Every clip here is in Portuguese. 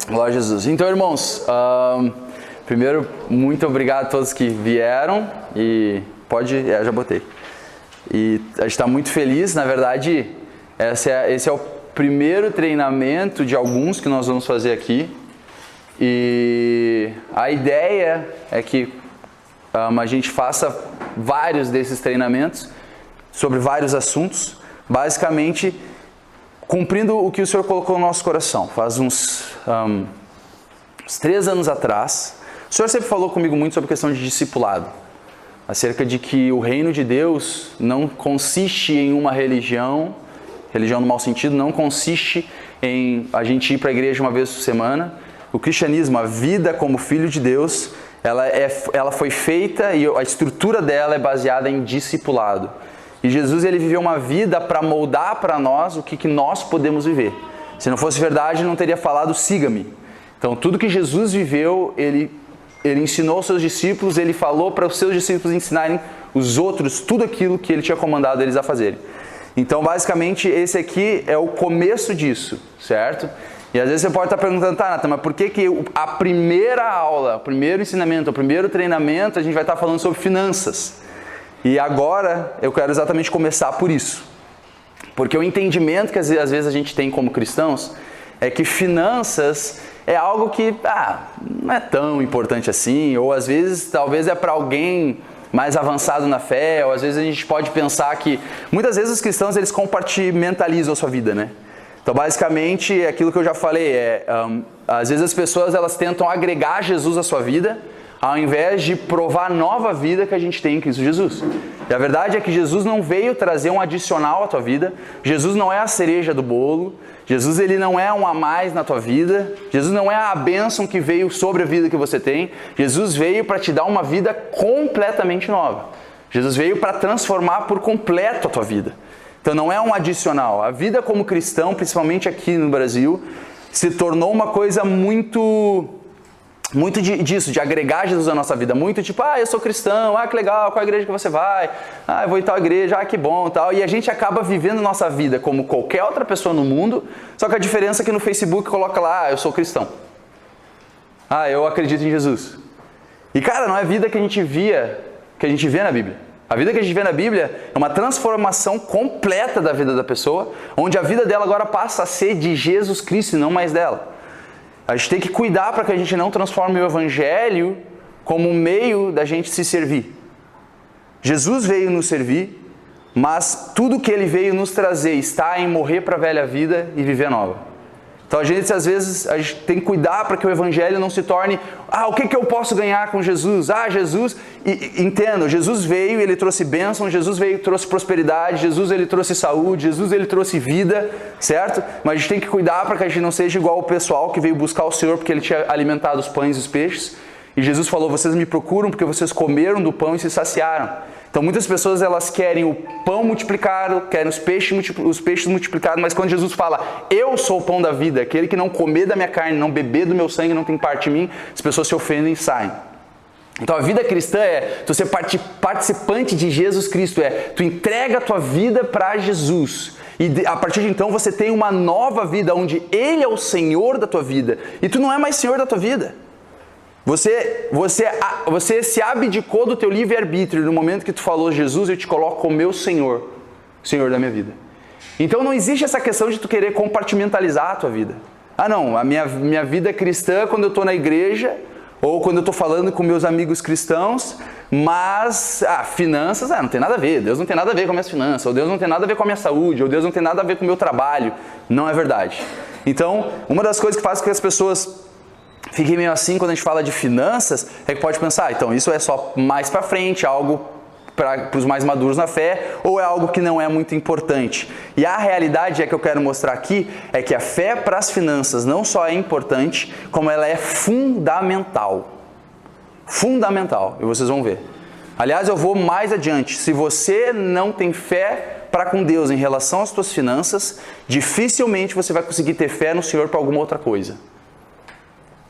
Glória a Jesus. Então, irmãos, primeiro, muito obrigado a todos que vieram e já botei. E a gente está muito feliz, na verdade, esse é o primeiro treinamento de alguns que nós vamos fazer aqui. E a ideia é que a gente faça vários desses treinamentos sobre vários assuntos, basicamente cumprindo o que o Senhor colocou no nosso coração. Faz uns 3 anos atrás, o Senhor sempre falou comigo muito sobre a questão de discipulado, acerca de que o reino de Deus não consiste em uma religião no mau sentido, não consiste em a gente ir para a igreja uma vez por semana. O cristianismo, a vida como filho de Deus, ela foi feita e a estrutura dela é baseada em discipulado. E Jesus, ele viveu uma vida para moldar para nós o que nós podemos viver. Se não fosse verdade, ele não teria falado, siga-me. Então, tudo que Jesus viveu, ele ensinou aos seus discípulos, ele falou para os seus discípulos ensinarem os outros tudo aquilo que ele tinha comandado eles a fazerem. Então, basicamente, esse aqui é o começo disso, certo? E às vezes você pode estar perguntando, tá, Nathan, mas por que a primeira aula, o primeiro ensinamento, o primeiro treinamento, a gente vai estar falando sobre finanças? E agora eu quero exatamente começar por isso. Porque o entendimento que às vezes a gente tem como cristãos é que finanças é algo que não é tão importante assim, ou às vezes talvez é para alguém mais avançado na fé, ou às vezes a gente pode pensar que muitas vezes os cristãos eles compartimentalizam a sua vida, né? Então basicamente aquilo que eu já falei às vezes as pessoas elas tentam agregar Jesus à sua vida, ao invés de provar a nova vida que a gente tem em Cristo Jesus. E a verdade é que Jesus não veio trazer um adicional à tua vida. Jesus não é a cereja do bolo. Jesus ele não é um a mais na tua vida. Jesus não é a bênção que veio sobre a vida que você tem. Jesus veio para te dar uma vida completamente nova. Jesus veio para transformar por completo a tua vida. Então não é um adicional. A vida como cristão, principalmente aqui no Brasil, se tornou uma coisa muito disso, de agregar Jesus à nossa vida, muito tipo, eu sou cristão, que legal, qual igreja que você vai? Eu vou em tal igreja, que bom, tal. E a gente acaba vivendo nossa vida como qualquer outra pessoa no mundo, só que a diferença é que no Facebook coloca lá, eu sou cristão. Eu acredito em Jesus. E cara, não é a vida que a gente vê na Bíblia. A vida que a gente vê na Bíblia é uma transformação completa da vida da pessoa, onde a vida dela agora passa a ser de Jesus Cristo e não mais dela. A gente tem que cuidar para que a gente não transforme o Evangelho como um meio da gente se servir. Jesus veio nos servir, mas tudo que Ele veio nos trazer está em morrer para a velha vida e viver a nova. Então às vezes a gente tem que cuidar para que o Evangelho não se torne o que eu posso ganhar com Jesus? Jesus, entenda, Jesus veio, Ele trouxe bênção, Jesus veio, trouxe prosperidade, Jesus Ele trouxe saúde, Jesus Ele trouxe vida, certo? Mas a gente tem que cuidar para que a gente não seja igual o pessoal que veio buscar o Senhor porque Ele tinha alimentado os pães e os peixes. E Jesus falou, vocês me procuram porque vocês comeram do pão e se saciaram. Então muitas pessoas elas querem o pão multiplicado, querem os peixes multiplicados, mas quando Jesus fala, eu sou o pão da vida, aquele que não comer da minha carne, não beber do meu sangue, não tem parte em mim, as pessoas se ofendem e saem. Então a vida cristã é tu ser participante de Jesus Cristo, tu entrega a tua vida para Jesus. E a partir de então você tem uma nova vida, onde Ele é o Senhor da tua vida, e tu não é mais Senhor da tua vida. Você se abdicou do teu livre-arbítrio no momento que tu falou, Jesus, eu te coloco como meu Senhor, Senhor da minha vida. Então não existe essa questão de tu querer compartimentalizar a tua vida. Não, a minha vida cristã quando eu estou na igreja, ou quando eu estou falando com meus amigos cristãos, mas finanças, não tem nada a ver, Deus não tem nada a ver com as minhas finanças, ou Deus não tem nada a ver com a minha saúde, ou Deus não tem nada a ver com o meu trabalho. Não é verdade. Então, uma das coisas que faz com que as pessoas fiquem meio assim quando a gente fala de finanças, é que pode pensar, então isso é só mais para frente, algo para os mais maduros na fé, ou é algo que não é muito importante. E a realidade é que eu quero mostrar aqui, é que a fé para as finanças não só é importante, como ela é fundamental. Fundamental, e vocês vão ver. Aliás, eu vou mais adiante, se você não tem fé para com Deus em relação às suas finanças, dificilmente você vai conseguir ter fé no Senhor para alguma outra coisa.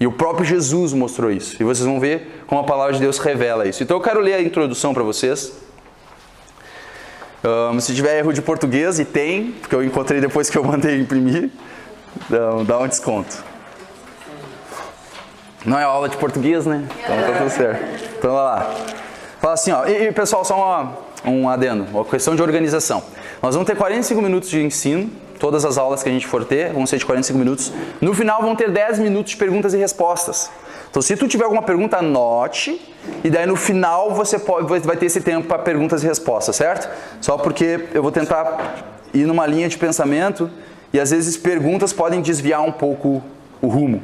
E o próprio Jesus mostrou isso. E vocês vão ver como a palavra de Deus revela isso. Então eu quero ler a introdução para vocês. Se tiver erro de português, e tem, porque eu encontrei depois que eu mandei imprimir, dá um desconto. Não é aula de português, né? Então tá tudo certo. Então vai lá. Fala assim, ó. E pessoal, só um adendo, uma questão de organização. Nós vamos ter 45 minutos de ensino. Todas as aulas que a gente for ter vão ser de 45 minutos. No final vão ter 10 minutos de perguntas e respostas. Então se tu tiver alguma pergunta, anote. E daí no final você vai ter esse tempo para perguntas e respostas, certo? Só porque eu vou tentar ir numa linha de pensamento e às vezes perguntas podem desviar um pouco o rumo.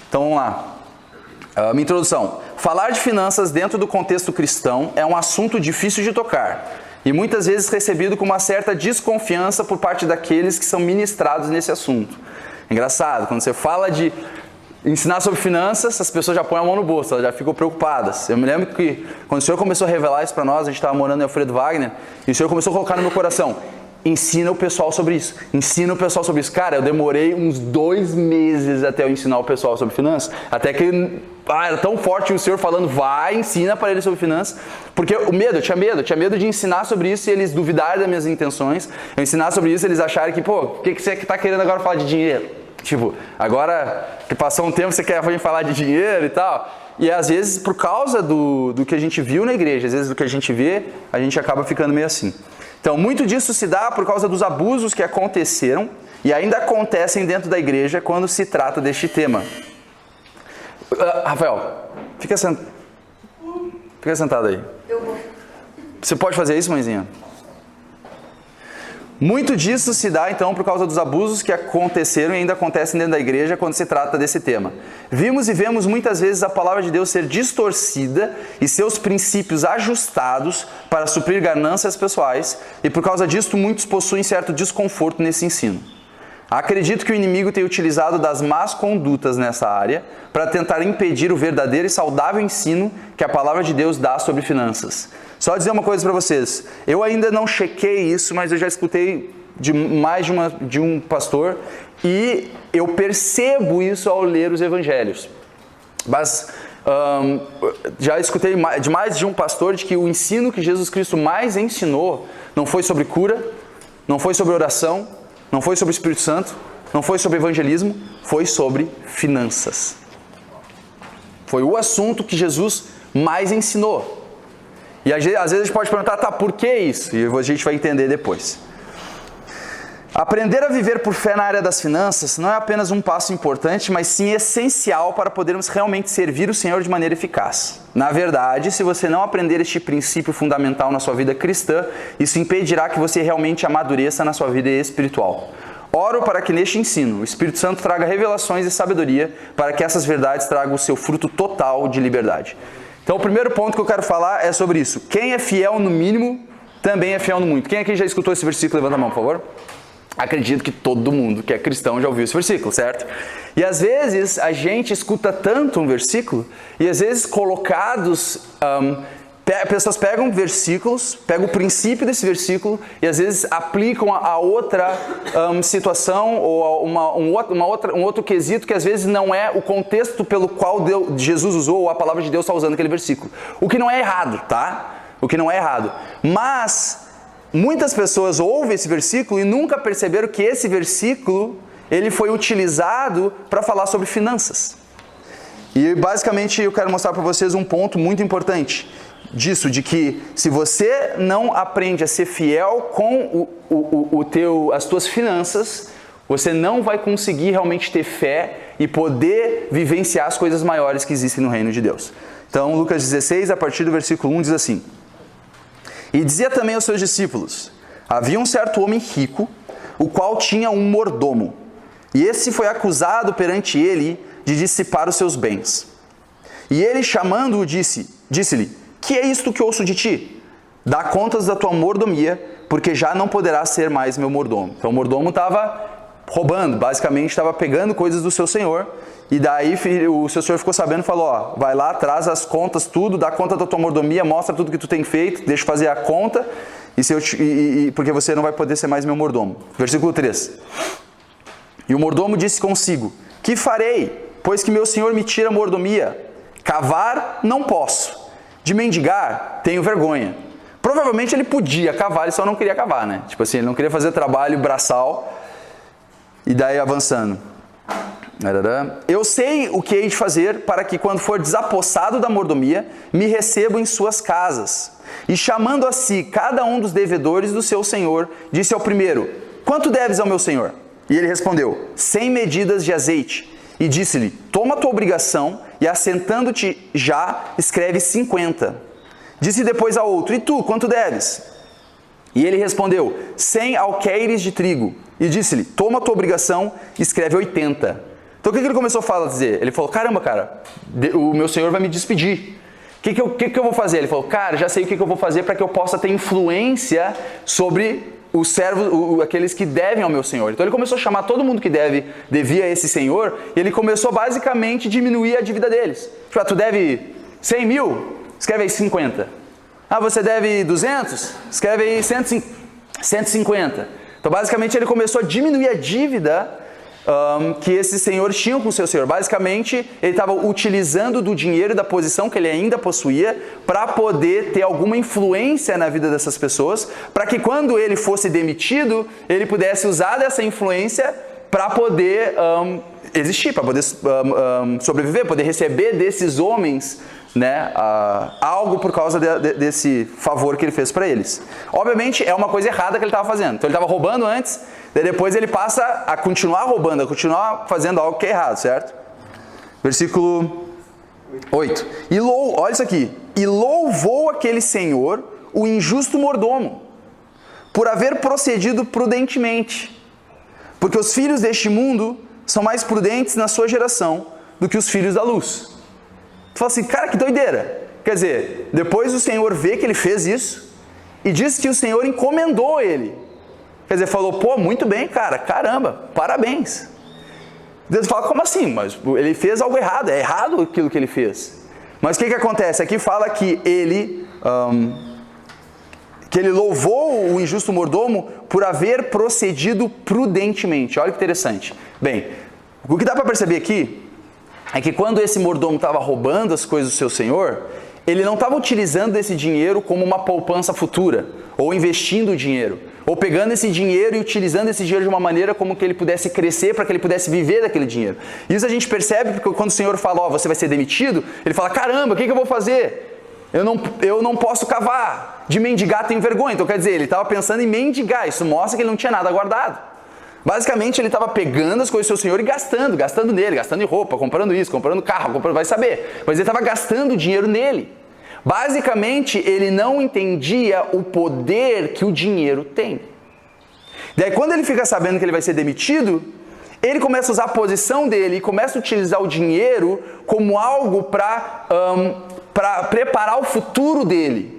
Então vamos lá. Minha introdução. Falar de finanças dentro do contexto cristão é um assunto difícil de tocar e muitas vezes recebido com uma certa desconfiança por parte daqueles que são ministrados nesse assunto. Engraçado, quando você fala de ensinar sobre finanças, as pessoas já põem a mão no bolso, elas já ficam preocupadas. Eu me lembro que quando o Senhor começou a revelar isso para nós, a gente estava morando em Alfredo Wagner, e o Senhor começou a colocar no meu coração: ensina o pessoal sobre isso, ensina o pessoal sobre isso. Cara, eu demorei uns 2 meses até eu ensinar o pessoal sobre finanças, até que era tão forte o Senhor falando, vai, ensina para eles sobre finanças, porque o medo, eu tinha medo de ensinar sobre isso e eles duvidarem das minhas intenções, eu ensinar sobre isso e eles acharem que, pô, o que você está querendo agora falar de dinheiro? Tipo, agora que passou um tempo você quer vir falar de dinheiro e tal. E às vezes, por causa do que a gente viu na igreja, às vezes do que a gente vê, a gente acaba ficando meio assim. Então, muito disso se dá por causa dos abusos que aconteceram e ainda acontecem dentro da igreja quando se trata deste tema. Rafael, fica sentado aí. Eu vou. Você pode fazer isso, mãezinha? Muito disso se dá, então, por causa dos abusos que aconteceram e ainda acontecem dentro da igreja quando se trata desse tema. Vimos e vemos muitas vezes a palavra de Deus ser distorcida e seus princípios ajustados para suprir ganâncias pessoais, e por causa disso muitos possuem certo desconforto nesse ensino. Acredito que o inimigo tem utilizado das más condutas nessa área para tentar impedir o verdadeiro e saudável ensino que a palavra de Deus dá sobre finanças. Só dizer uma coisa para vocês, eu ainda não chequei isso, mas eu já escutei de mais de um pastor e eu percebo isso ao ler os evangelhos. Mas já escutei de mais de um pastor de que o ensino que Jesus Cristo mais ensinou não foi sobre cura, não foi sobre oração, não foi sobre o Espírito Santo, não foi sobre evangelismo, foi sobre finanças. Foi o assunto que Jesus mais ensinou. E às vezes a gente pode perguntar, tá, por que isso? E a gente vai entender depois. Aprender a viver por fé na área das finanças não é apenas um passo importante, mas sim essencial para podermos realmente servir o Senhor de maneira eficaz. Na verdade, se você não aprender este princípio fundamental na sua vida cristã, isso impedirá que você realmente amadureça na sua vida espiritual. Oro para que neste ensino o Espírito Santo traga revelações e sabedoria para que essas verdades tragam o seu fruto total de liberdade. Então o primeiro ponto que eu quero falar é sobre isso. Quem é fiel no mínimo, também é fiel no muito. Quem aqui já escutou esse versículo? Levanta a mão, por favor. Acredito que todo mundo que é cristão já ouviu esse versículo, certo? E às vezes a gente escuta tanto um versículo e às vezes pessoas pegam versículos, pegam o princípio desse versículo e às vezes aplicam a outra situação ou a um outro quesito que às vezes não é o contexto pelo qual Jesus usou ou a palavra de Deus está usando aquele versículo. O que não é errado, tá? O que não é errado. Mas muitas pessoas ouvem esse versículo e nunca perceberam que esse versículo ele foi utilizado para falar sobre finanças. E basicamente eu quero mostrar para vocês um ponto muito importante disso, de que se você não aprende a ser fiel com as tuas finanças, você não vai conseguir realmente ter fé e poder vivenciar as coisas maiores que existem no reino de Deus. Então Lucas 16, a partir do versículo 1 diz assim: E dizia também aos seus discípulos: Havia um certo homem rico, o qual tinha um mordomo, e esse foi acusado perante ele de dissipar os seus bens. E ele, chamando-o, disse-lhe: Que é isto que ouço de ti? Dá contas da tua mordomia, porque já não poderás ser mais meu mordomo. Então o mordomo estava roubando, basicamente estava pegando coisas do seu senhor, e daí o seu senhor ficou sabendo e falou: ó, vai lá, traz as contas, tudo, dá conta da tua mordomia, mostra tudo que tu tem feito, deixa eu fazer a conta, porque você não vai poder ser mais meu mordomo. Versículo 3. E o mordomo disse consigo: Que farei, pois que meu senhor me tira a mordomia? Cavar não posso, de mendigar tenho vergonha. Provavelmente ele podia cavar, ele só não queria cavar, né? Tipo assim, ele não queria fazer trabalho braçal. E daí avançando. Eu sei o que hei de fazer para que, quando for desapossado da mordomia, me recebam em suas casas. E chamando a si cada um dos devedores do seu senhor, disse ao primeiro: quanto deves ao meu senhor? E ele respondeu: 100 medidas de azeite. E disse-lhe: toma a tua obrigação e, assentando-te já, escreve 50. Disse depois a outro: e tu, quanto deves? E ele respondeu: 100 alqueires de trigo. E disse-lhe: toma a tua obrigação e escreve 80. Então o que ele começou a dizer? Ele falou: caramba, cara, o meu senhor vai me despedir. O que eu vou fazer? Ele falou: cara, já sei o que eu vou fazer para que eu possa ter influência sobre os servos, aqueles que devem ao meu senhor. Então ele começou a chamar todo mundo que devia a esse senhor, e ele começou basicamente a diminuir a dívida deles. Tipo, tu deve 100 mil? Escreve aí 50. Ah, você deve 200? Escreve aí 150. Então basicamente ele começou a diminuir a dívida que esses senhores tinham com o seu senhor. Basicamente, ele estava utilizando do dinheiro e da posição que ele ainda possuía para poder ter alguma influência na vida dessas pessoas, para que quando ele fosse demitido, ele pudesse usar dessa influência para poder existir, para poder sobreviver, poder receber desses homens, né, algo por causa desse favor que ele fez para eles. Obviamente é uma coisa errada que ele estava fazendo. Então ele estava roubando antes, daí depois ele passa a continuar roubando, a continuar fazendo algo que é errado, certo? Versículo 8. Olha isso aqui. E louvou aquele senhor o injusto mordomo, por haver procedido prudentemente. Porque os filhos deste mundo são mais prudentes na sua geração do que os filhos da luz. Tu fala assim: cara, que doideira. Quer dizer, depois o Senhor vê que ele fez isso e diz que o Senhor encomendou ele. Quer dizer, falou: pô, muito bem, cara, caramba, parabéns. Deus fala: como assim? Mas ele fez algo errado, é errado aquilo que ele fez. Mas o que acontece? Aqui fala que ele louvou o injusto mordomo por haver procedido prudentemente. Olha que interessante. Bem, o que dá para perceber aqui é que quando esse mordomo estava roubando as coisas do seu senhor, ele não estava utilizando esse dinheiro como uma poupança futura, ou investindo o dinheiro, ou pegando esse dinheiro e utilizando esse dinheiro de uma maneira como que ele pudesse crescer, para que ele pudesse viver daquele dinheiro. Isso a gente percebe porque quando o Senhor fala: ó, você vai ser demitido, ele fala: caramba, o que eu vou fazer? Eu não posso cavar, de mendigar tenho vergonha. Então quer dizer, ele estava pensando em mendigar, isso mostra que ele não tinha nada guardado. Basicamente, ele estava pegando as coisas do seu senhor e gastando nele, gastando em roupa, comprando isso, comprando carro, vai saber. Mas ele estava gastando dinheiro nele. Basicamente, ele não entendia o poder que o dinheiro tem. Daí, quando ele fica sabendo que ele vai ser demitido, ele começa a usar a posição dele e começa a utilizar o dinheiro como algo para preparar o futuro dele.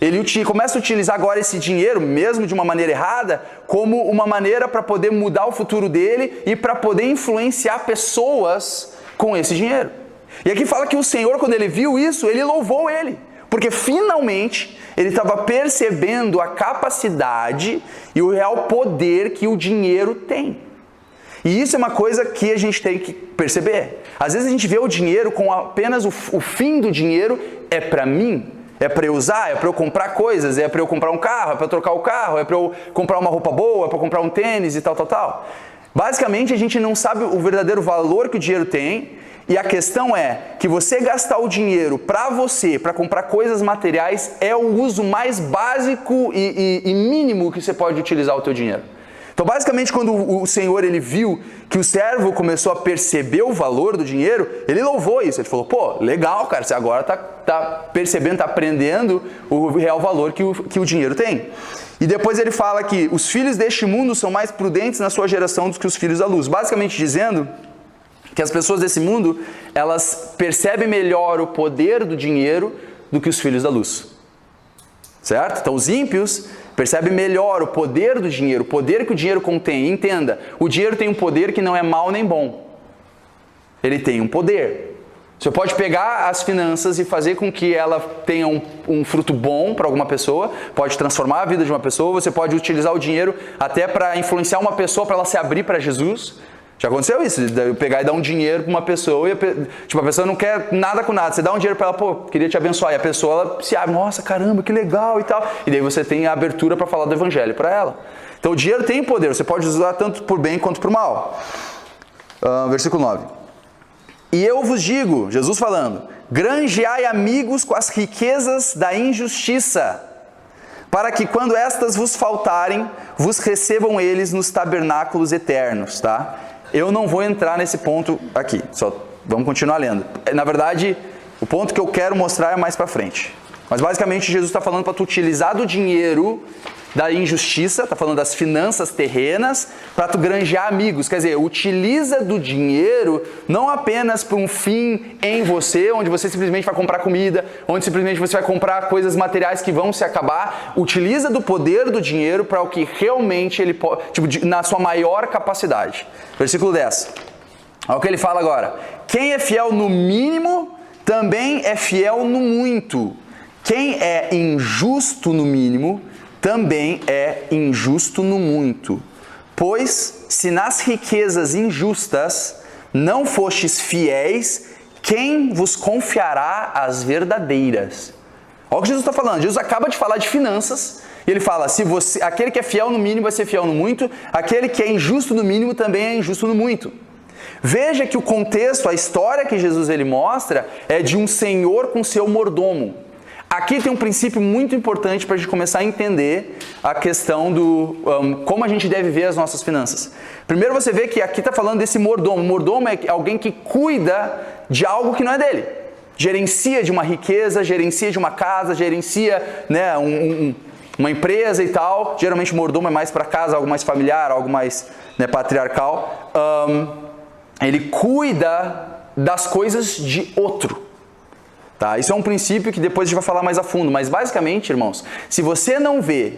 Ele começa a utilizar agora esse dinheiro, mesmo de uma maneira errada, como uma maneira para poder mudar o futuro dele e para poder influenciar pessoas com esse dinheiro. E aqui fala que o Senhor, quando ele viu isso, ele louvou ele. Porque finalmente ele estava percebendo a capacidade e o real poder que o dinheiro tem. E isso é uma coisa que a gente tem que perceber. Às vezes a gente vê o dinheiro com apenas o fim do dinheiro é para mim. É para eu usar, é para eu comprar coisas, é para eu comprar um carro, é para eu trocar o carro, é para eu comprar uma roupa boa, é para eu comprar um tênis e tal. Basicamente, a gente não sabe o verdadeiro valor que o dinheiro tem, e a questão é que você gastar o dinheiro para você, para comprar coisas materiais, é o uso mais básico e mínimo que você pode utilizar o teu dinheiro. Então, basicamente, quando o Senhor ele viu que o servo começou a perceber o valor do dinheiro, ele louvou isso. Ele falou: pô, legal, cara, você agora tá percebendo, tá aprendendo o real valor que o dinheiro tem. E depois ele fala que os filhos deste mundo são mais prudentes na sua geração do que os filhos da luz. Basicamente dizendo que as pessoas desse mundo, elas percebem melhor o poder do dinheiro do que os filhos da luz. Certo? Então, os ímpios percebem melhor o poder do dinheiro, o poder que o dinheiro contém. Entenda, o dinheiro tem um poder que não é mau nem bom. Ele tem um poder. Você pode pegar as finanças e fazer com que ela tenha um fruto bom para alguma pessoa, pode transformar a vida de uma pessoa, você pode utilizar o dinheiro até para influenciar uma pessoa para ela se abrir para Jesus. Já aconteceu isso, de pegar e dar um dinheiro para uma pessoa e a pessoa não quer nada com nada. Você dá um dinheiro para ela, pô, queria te abençoar. E a pessoa ela se abre, nossa, caramba, que legal e tal. E daí você tem a abertura para falar do evangelho para ela. Então o dinheiro tem poder, você pode usar tanto por bem quanto por mal. Versículo 9. E eu vos digo, Jesus falando, granjeai amigos com as riquezas da injustiça, para que quando estas vos faltarem, vos recebam eles nos tabernáculos eternos, tá? Eu não vou entrar nesse ponto aqui, só vamos continuar lendo. Na verdade, o ponto que eu quero mostrar é mais para frente. Mas basicamente Jesus está falando para tu utilizar do dinheiro da injustiça, está falando das finanças terrenas, para tu granjear amigos. Quer dizer, utiliza do dinheiro não apenas para um fim em você, onde você simplesmente vai comprar comida, onde simplesmente você vai comprar coisas materiais que vão se acabar. Utiliza do poder do dinheiro para o que realmente ele pode, na sua maior capacidade. Versículo 10. Olha o que ele fala agora. Quem é fiel no mínimo, também é fiel no muito. Quem é injusto no mínimo, também é injusto no muito. Pois, se nas riquezas injustas não fostes fiéis, quem vos confiará as verdadeiras? Olha o que Jesus está falando. Jesus acaba de falar de finanças. E ele fala, se você, aquele que é fiel no mínimo vai ser fiel no muito, aquele que é injusto no mínimo também é injusto no muito. Veja que o contexto, a história que Jesus ele mostra é de um senhor com seu mordomo. Aqui tem um princípio muito importante para a gente começar a entender a questão do como a gente deve ver as nossas finanças. Primeiro você vê que aqui está falando desse mordomo. O mordomo é alguém que cuida de algo que não é dele. Gerencia de uma riqueza, gerencia de uma casa, gerencia, né, uma empresa e tal. Geralmente o mordomo é mais para casa, algo mais familiar, algo mais, né, patriarcal. Ele cuida das coisas de outro. Tá? Isso é um princípio que depois a gente vai falar mais a fundo, mas basicamente, irmãos, se você não vê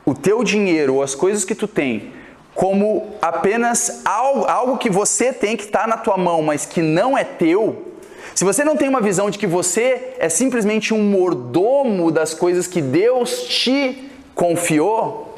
o teu dinheiro ou as coisas que tu tem como apenas algo que você tem que está na tua mão, mas que não é teu, se você não tem uma visão de que você é simplesmente um mordomo das coisas que Deus te confiou,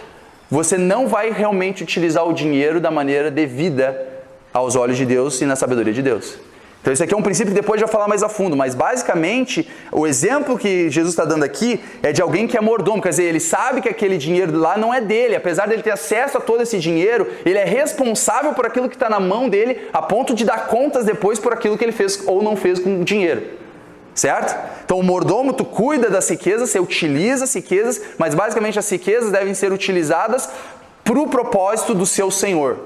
você não vai realmente utilizar o dinheiro da maneira devida aos olhos de Deus e na sabedoria de Deus. Então esse aqui é um princípio que depois a gente vai falar mais a fundo, mas basicamente o exemplo que Jesus está dando aqui é de alguém que é mordomo, quer dizer, ele sabe que aquele dinheiro lá não é dele, apesar dele ter acesso a todo esse dinheiro, ele é responsável por aquilo que está na mão dele, a ponto de dar contas depois por aquilo que ele fez ou não fez com o dinheiro, certo? Então o mordomo, tu cuida das riquezas, você utiliza as riquezas, mas basicamente as riquezas devem ser utilizadas para o propósito do seu Senhor,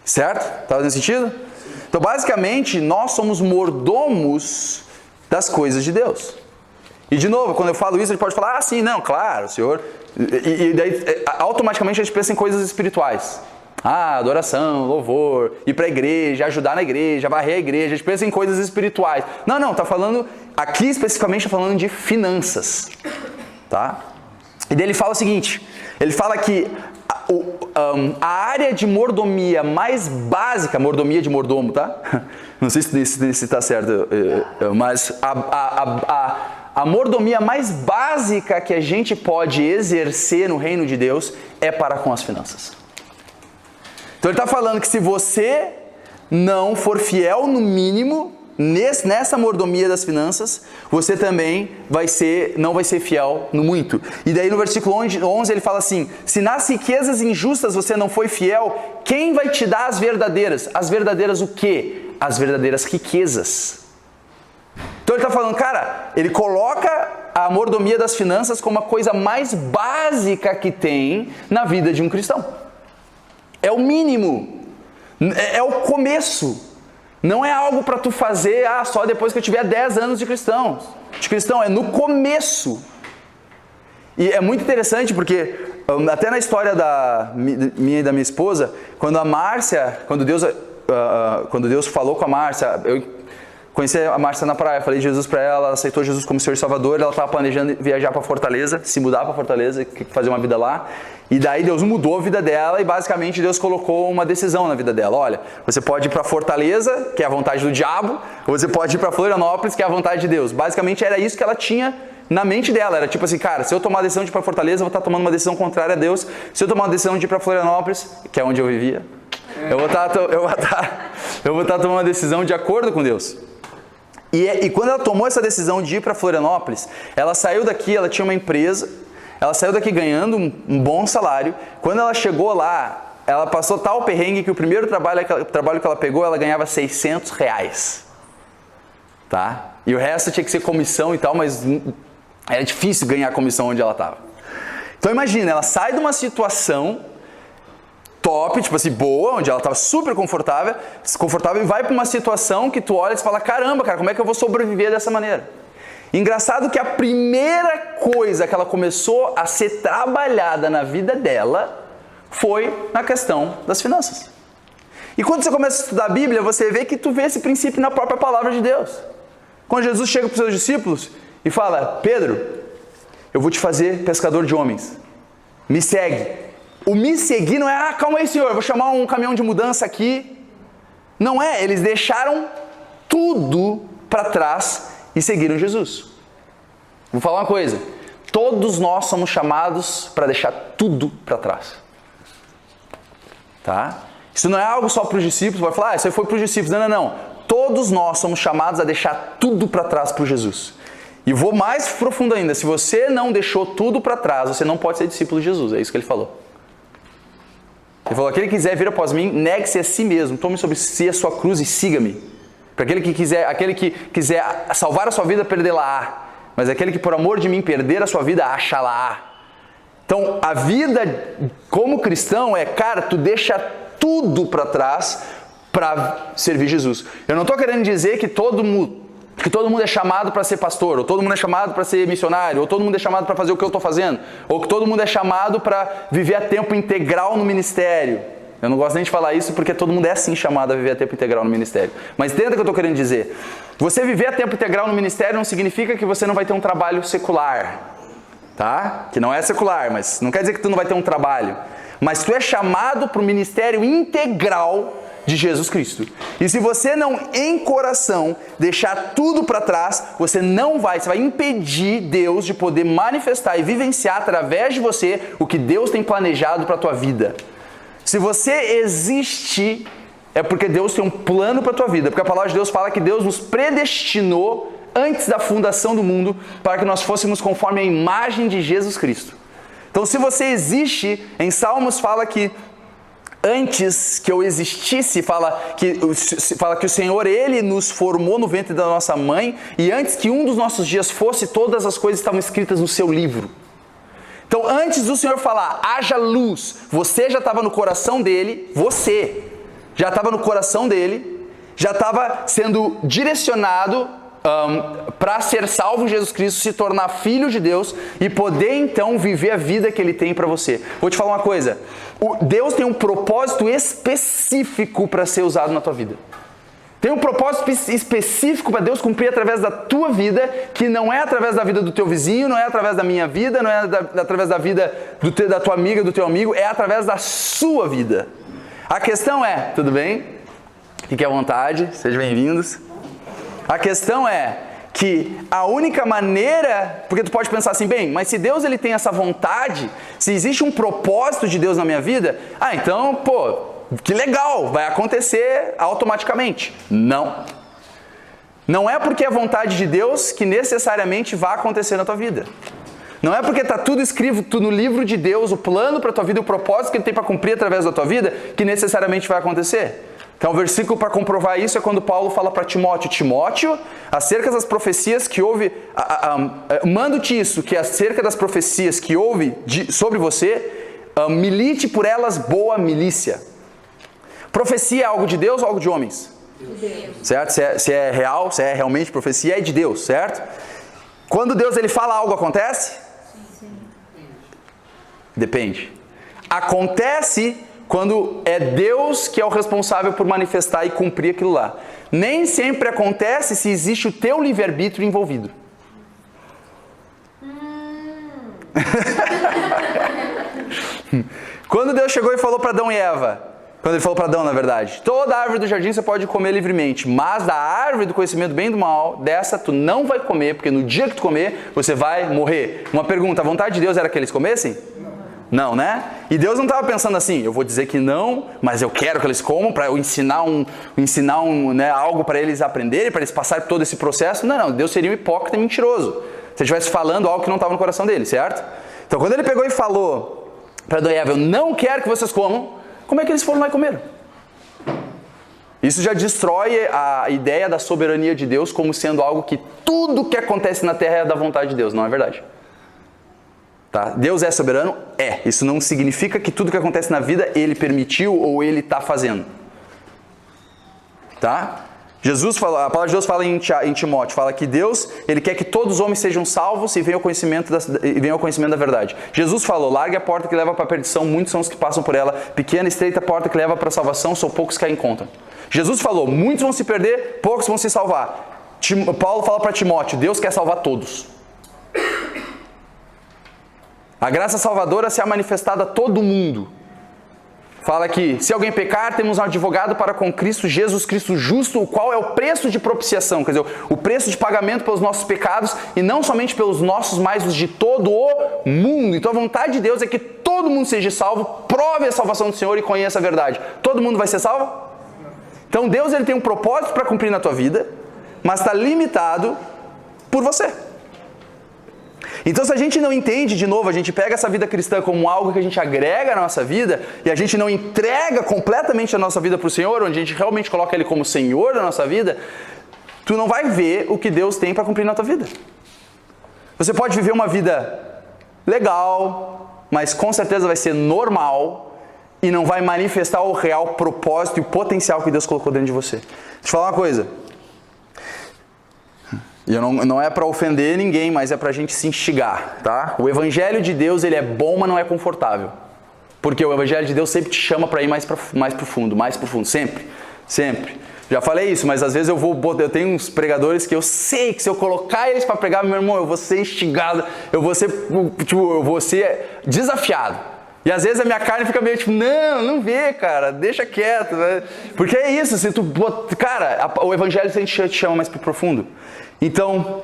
certo? Está fazendo sentido? Então, basicamente, nós somos mordomos das coisas de Deus. E, de novo, quando eu falo isso, ele pode falar, sim, não, claro, Senhor. E daí, automaticamente, a gente pensa em coisas espirituais. Adoração, louvor, ir para a igreja, ajudar na igreja, varrer a igreja. A gente pensa em coisas espirituais. Não, está falando, aqui especificamente, está falando de finanças. Tá? E daí ele fala o seguinte, ele fala que a área de mordomia mais básica, mordomia de mordomo, tá? Não sei se está certo, mas a mordomia mais básica que a gente pode exercer no reino de Deus é para com as finanças. Então ele está falando que se você não for fiel no mínimo, nessa mordomia das finanças, você também não vai ser fiel no muito. E daí no versículo 11 ele fala assim, se nas riquezas injustas você não foi fiel, quem vai te dar as verdadeiras? As verdadeiras o quê? As verdadeiras riquezas. Então ele está falando, cara, ele coloca a mordomia das finanças como a coisa mais básica que tem na vida de um cristão. É o mínimo, é o começo. Não é algo para tu fazer só depois que eu tiver 10 anos de cristão, é no começo. E é muito interessante porque, até na história minha e da minha esposa, quando Deus falou com a Márcia, eu conheci a Márcia na praia, falei de Jesus para ela, ela aceitou Jesus como Senhor e Salvador, ela estava planejando viajar para Fortaleza, se mudar para Fortaleza, fazer uma vida lá. E daí Deus mudou a vida dela e basicamente Deus colocou uma decisão na vida dela. Olha, você pode ir para Fortaleza, que é a vontade do diabo, ou você pode ir para Florianópolis, que é a vontade de Deus. Basicamente era isso que ela tinha na mente dela. Era tipo assim, cara, se eu tomar a decisão de ir para Fortaleza, eu vou estar tomando uma decisão contrária a Deus. Se eu tomar uma decisão de ir para Florianópolis, que é onde eu vivia, eu vou estar tomando uma decisão de acordo com Deus. E quando ela tomou essa decisão de ir para Florianópolis, ela saiu daqui, ela tinha uma empresa, ela saiu daqui ganhando um bom salário. Quando ela chegou lá, ela passou tal perrengue que o primeiro trabalho que ela pegou, ela ganhava R$600. Tá? E o resto tinha que ser comissão e tal, mas era difícil ganhar comissão onde ela estava. Então imagina, ela sai de uma situação top, tipo assim, boa, onde ela estava super confortável e vai para uma situação que tu olha e fala, caramba, cara, como é que eu vou sobreviver dessa maneira? Engraçado que a primeira coisa que ela começou a ser trabalhada na vida dela foi na questão das finanças. E quando você começa a estudar a Bíblia, você vê que tu vê esse princípio na própria palavra de Deus. Quando Jesus chega para os seus discípulos e fala, Pedro, eu vou te fazer pescador de homens, me segue. O me seguir não é, calma aí senhor, eu vou chamar um caminhão de mudança aqui. Não é, eles deixaram tudo para trás e seguiram Jesus. Vou falar uma coisa, todos nós somos chamados para deixar tudo para trás. Tá? Isso não é algo só para os discípulos, vai falar, isso aí foi para os discípulos. Não. Todos nós somos chamados a deixar tudo para trás para Jesus. E vou mais profundo ainda, se você não deixou tudo para trás, você não pode ser discípulo de Jesus, é isso que ele falou. Ele falou, aquele que quiser vir após mim, negue-se a si mesmo, tome sobre si a sua cruz e siga-me. Para aquele que quiser salvar a sua vida, perdê-la-á. Mas aquele que por amor de mim perder a sua vida, achá-la-á. Então, a vida como cristão é, cara, tu deixa tudo para trás para servir Jesus. Eu não estou querendo dizer que todo mundo é chamado para ser pastor, ou todo mundo é chamado para ser missionário, ou todo mundo é chamado para fazer o que eu estou fazendo, ou que todo mundo é chamado para viver a tempo integral no ministério. Eu não gosto nem de falar isso porque todo mundo é assim chamado a viver a tempo integral no ministério. Mas entenda o que eu estou querendo dizer. Você viver a tempo integral no ministério não significa que você não vai ter um trabalho secular. Tá? Que não é secular, mas não quer dizer que tu não vai ter um trabalho. Mas tu é chamado para o ministério integral de Jesus Cristo. E se você não, em coração, deixar tudo para trás, você vai impedir Deus de poder manifestar e vivenciar através de você o que Deus tem planejado para a tua vida. Se você existe, é porque Deus tem um plano para a tua vida. Porque a palavra de Deus fala que Deus nos predestinou antes da fundação do mundo para que nós fôssemos conforme a imagem de Jesus Cristo. Então, se você existe, em Salmos fala que antes que eu existisse, fala que o Senhor, Ele nos formou no ventre da nossa mãe, e antes que um dos nossos dias fosse, todas as coisas estavam escritas no seu livro. Então, antes do Senhor falar, haja luz, você já estava no coração dele, já estava sendo direcionado para ser salvo em Jesus Cristo, se tornar filho de Deus e poder então viver a vida que Ele tem para você. Vou te falar uma coisa, Deus tem um propósito específico para ser usado na tua vida. Tem um propósito específico para Deus cumprir através da tua vida, que não é através da vida do teu vizinho, não é através da minha vida, não é através da vida da tua amiga, do teu amigo, é através da sua vida. A questão é, tudo bem? Fique à vontade, sejam bem-vindos. A questão é que a única maneira, porque tu pode pensar assim, bem, mas se Deus ele tem essa vontade, se existe um propósito de Deus na minha vida, então, que legal, vai acontecer automaticamente. Não. Não é porque é vontade de Deus que necessariamente vai acontecer na tua vida. Não é porque está tudo escrito no livro de Deus, o plano para a tua vida, o propósito que Ele tem para cumprir através da tua vida, que necessariamente vai acontecer. Então, o versículo para comprovar isso é quando Paulo fala para Timóteo, acerca das profecias que houve, mando-te isso, que acerca das profecias que houve sobre você, milite por elas boa milícia. Profecia é algo de Deus ou algo de homens? De Deus. Certo? Se é real, se é realmente profecia, é de Deus, certo? Quando Deus ele fala algo, acontece? Sim. Depende. Acontece quando é Deus que é o responsável por manifestar e cumprir aquilo lá. Nem sempre acontece se existe o teu livre-arbítrio envolvido. Quando Deus chegou e falou para Adão e Eva, quando ele falou para Adão, na verdade, toda árvore do jardim você pode comer livremente, mas da árvore do conhecimento do bem e do mal, dessa tu não vai comer, porque no dia que tu comer, você vai morrer. Uma pergunta, a vontade de Deus era que eles comessem? Não, né? E Deus não estava pensando assim, eu vou dizer que não, mas eu quero que eles comam para eu ensinar algo para eles aprenderem, para eles passarem por todo esse processo. Não, Deus seria um hipócrita e mentiroso se ele estivesse falando algo que não estava no coração dele, certo? Então quando ele pegou e falou para Adão e Eva, eu não quero que vocês comam, Como é que eles foram lá e comeram? Isso já destrói a ideia da soberania de Deus como sendo algo que tudo que acontece na terra é da vontade de Deus. Não é verdade. Tá? Deus é soberano? É. Isso não significa que tudo que acontece na vida Ele permitiu ou Ele está fazendo. Tá? Jesus fala, a palavra de Deus fala em Timóteo, fala que Deus, Ele quer que todos os homens sejam salvos e venham ao conhecimento da verdade. Jesus falou, largue a porta que leva para a perdição, muitos são os que passam por ela, pequena e estreita porta que leva para a salvação, são poucos que a encontram. Jesus falou, muitos vão se perder, poucos vão se salvar. Paulo fala para Timóteo, Deus quer salvar todos. A graça salvadora se é manifestada a todo mundo. Fala que, se alguém pecar, temos um advogado para com Cristo, Jesus Cristo justo, o qual é o preço de propiciação, quer dizer, o preço de pagamento pelos nossos pecados, e não somente pelos nossos, mas os de todo o mundo. Então a vontade de Deus é que todo mundo seja salvo, prove a salvação do Senhor e conheça a verdade. Todo mundo vai ser salvo? Então Deus ele tem um propósito para cumprir na tua vida, mas está limitado por você. Então se a gente não entende, de novo, a gente pega essa vida cristã como algo que a gente agrega na nossa vida e a gente não entrega completamente a nossa vida para o Senhor, onde a gente realmente coloca Ele como Senhor da nossa vida, tu não vai ver o que Deus tem para cumprir na tua vida. Você pode viver uma vida legal, mas com certeza vai ser normal e não vai manifestar o real propósito e o potencial que Deus colocou dentro de você. Deixa eu te falar uma coisa. E não é para ofender ninguém, mas é para a gente se instigar, tá? O Evangelho de Deus, ele é bom, mas não é confortável. Porque o Evangelho de Deus sempre te chama para ir mais profundo, sempre, sempre. Já falei isso, mas às vezes eu tenho uns pregadores que eu sei que se eu colocar eles para pregar, meu irmão, eu vou ser instigado, eu vou ser desafiado. E às vezes a minha carne fica meio tipo, não vê, cara, deixa quieto, né? Porque é isso, se tu, cara, o Evangelho te chama mais para o profundo. Então,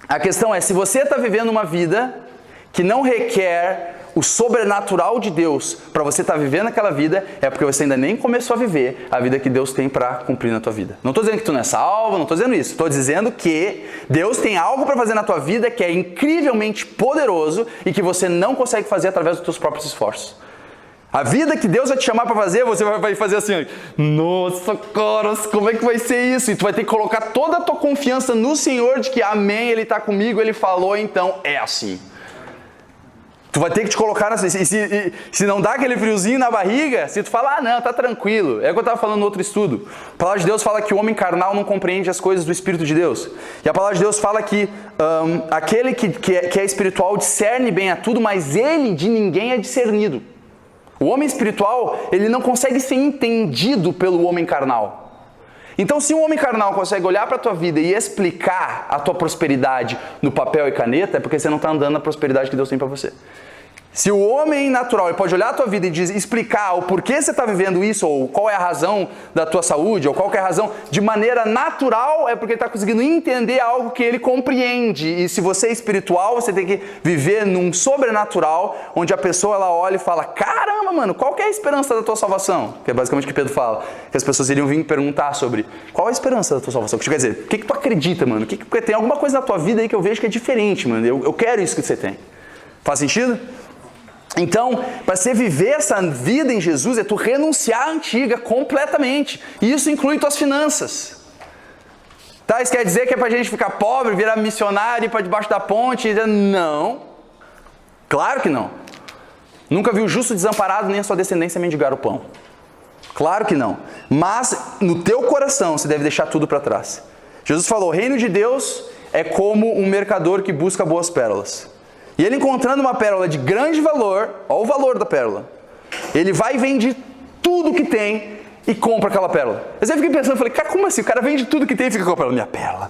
a questão é, se você está vivendo uma vida que não requer o sobrenatural de Deus para você estar vivendo aquela vida, é porque você ainda nem começou a viver a vida que Deus tem para cumprir na tua vida. Não estou dizendo que tu não é salvo, não estou dizendo isso. Estou dizendo que Deus tem algo para fazer na tua vida que é incrivelmente poderoso e que você não consegue fazer através dos teus próprios esforços. A vida que Deus vai te chamar para fazer, você vai fazer assim, nossa, cara, como é que vai ser isso? E tu vai ter que colocar toda a tua confiança no Senhor de que amém, Ele está comigo, Ele falou, então é assim. Tu vai ter que te colocar assim, se não dá aquele friozinho na barriga, se tu falar, não, tá tranquilo. É o que eu estava falando no outro estudo. A palavra de Deus fala que o homem carnal não compreende as coisas do Espírito de Deus. E a palavra de Deus fala que aquele que é espiritual discerne bem a tudo, mas ele de ninguém é discernido. O homem espiritual, ele não consegue ser entendido pelo homem carnal. Então, se um homem carnal consegue olhar para a tua vida e explicar a tua prosperidade no papel e caneta, é porque você não está andando na prosperidade que Deus tem para você. Se o homem natural ele pode olhar a tua vida e explicar o porquê você está vivendo isso, ou qual é a razão da tua saúde, ou qual é a razão, de maneira natural, é porque ele está conseguindo entender algo que ele compreende. E se você é espiritual, você tem que viver num sobrenatural, onde a pessoa ela olha e fala, caramba, mano, qual que é a esperança da tua salvação? Que é basicamente o que Pedro fala, que as pessoas iriam vir perguntar sobre qual é a esperança da tua salvação. Que quer dizer, o que tu acredita, mano? Porque tem alguma coisa na tua vida aí que eu vejo que é diferente, mano. Eu quero isso que você tem. Faz sentido? Então, para você viver essa vida em Jesus, é tu renunciar à antiga completamente. E isso inclui tuas finanças. Tá? Isso quer dizer que é pra gente ficar pobre, virar missionário, ir para debaixo da ponte? Não. Claro que não. Nunca vi o justo desamparado, nem a sua descendência mendigar o pão. Claro que não. Mas no teu coração você deve deixar tudo para trás. Jesus falou, o reino de Deus é como um mercador que busca boas pérolas. E ele encontrando uma pérola de grande valor, olha o valor da pérola, ele vai e vende tudo que tem e compra aquela pérola. Eu sempre fiquei pensando, falei, cara, como assim? O cara vende tudo que tem e fica com a pérola. Minha pérola.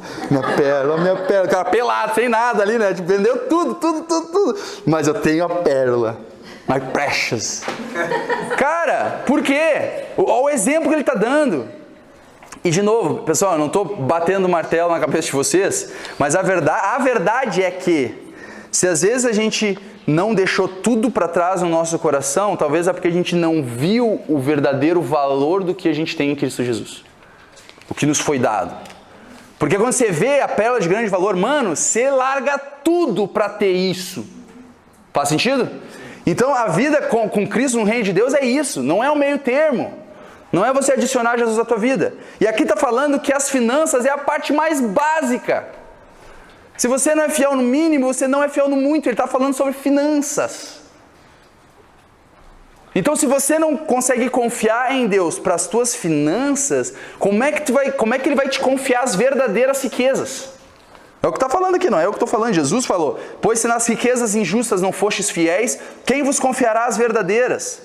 O cara pelado, sem nada ali, né? Tipo, vendeu tudo. Mas eu tenho a pérola. My precious. Cara, por quê? Olha o exemplo que ele está dando. E de novo, pessoal, eu não estou batendo martelo na cabeça de vocês, mas a verdade é que se às vezes a gente não deixou tudo para trás no nosso coração, talvez é porque a gente não viu o verdadeiro valor do que a gente tem em Cristo Jesus. O que nos foi dado. Porque quando você vê a pérola de grande valor, mano, você larga tudo para ter isso. Faz sentido? Então a vida com Cristo no reino de Deus é isso, não é um meio termo. Não é você adicionar Jesus à tua vida. E aqui está falando que as finanças é a parte mais básica. Se você não é fiel no mínimo, você não é fiel no muito. Ele está falando sobre finanças. Então, se você não consegue confiar em Deus para as tuas finanças, como é que Ele vai te confiar as verdadeiras riquezas? É o que está falando aqui, não é eu que estou falando. Jesus falou, pois se nas riquezas injustas não fostes fiéis, quem vos confiará as verdadeiras?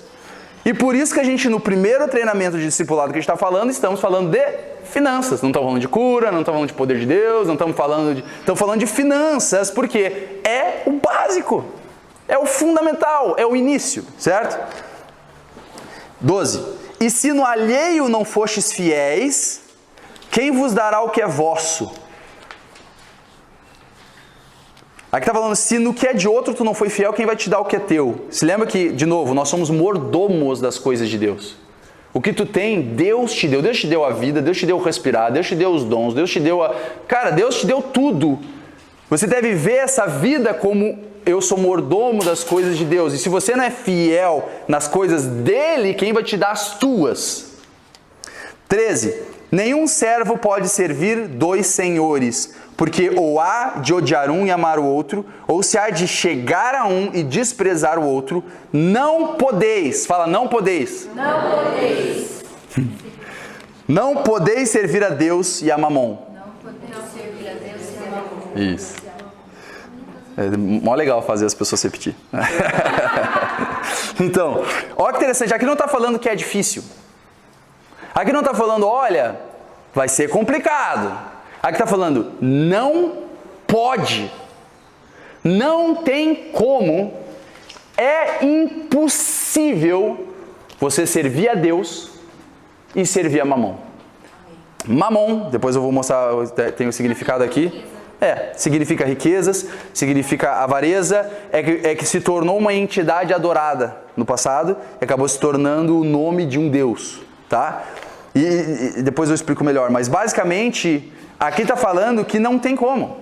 E por isso que a gente, no primeiro treinamento de discipulado que a gente está falando, estamos falando de finanças. Não estamos falando de cura, não estamos falando de poder de Deus, não estamos falando de finanças, porque é o básico, é o fundamental, é o início, certo? 12. E se no alheio não fostes fiéis, quem vos dará o que é vosso? Aqui está falando, se no que é de outro tu não foi fiel, quem vai te dar o que é teu? Se lembra que, de novo, nós somos mordomos das coisas de Deus. O que tu tem, Deus te deu. Deus te deu a vida, Deus te deu o respirar, Deus te deu os dons, Deus te deu a... Cara, Deus te deu tudo. Você deve ver essa vida como eu sou mordomo das coisas de Deus. E se você não é fiel nas coisas dele, quem vai te dar as tuas? 13. Nenhum servo pode servir dois senhores, porque ou há de odiar um e amar o outro, ou se há de chegar a um e desprezar o outro. Não podeis, fala, não podeis. Não podeis. Não podeis servir a Deus e a Mamon. Não podeis servir a Deus e a Mamon. Isso. É mó legal fazer as pessoas repetir. Então, olha que interessante, aqui não está falando que é difícil. Aqui não está falando, olha, vai ser complicado. Aqui está falando, não pode, não tem como, é impossível você servir a Deus e servir a Mamon. Mamon, depois eu vou mostrar, tem o significado aqui. Significa riquezas, significa avareza, é que se tornou uma entidade adorada no passado e acabou se tornando o nome de um Deus, tá? E depois eu explico melhor, mas basicamente aqui está falando que não tem como.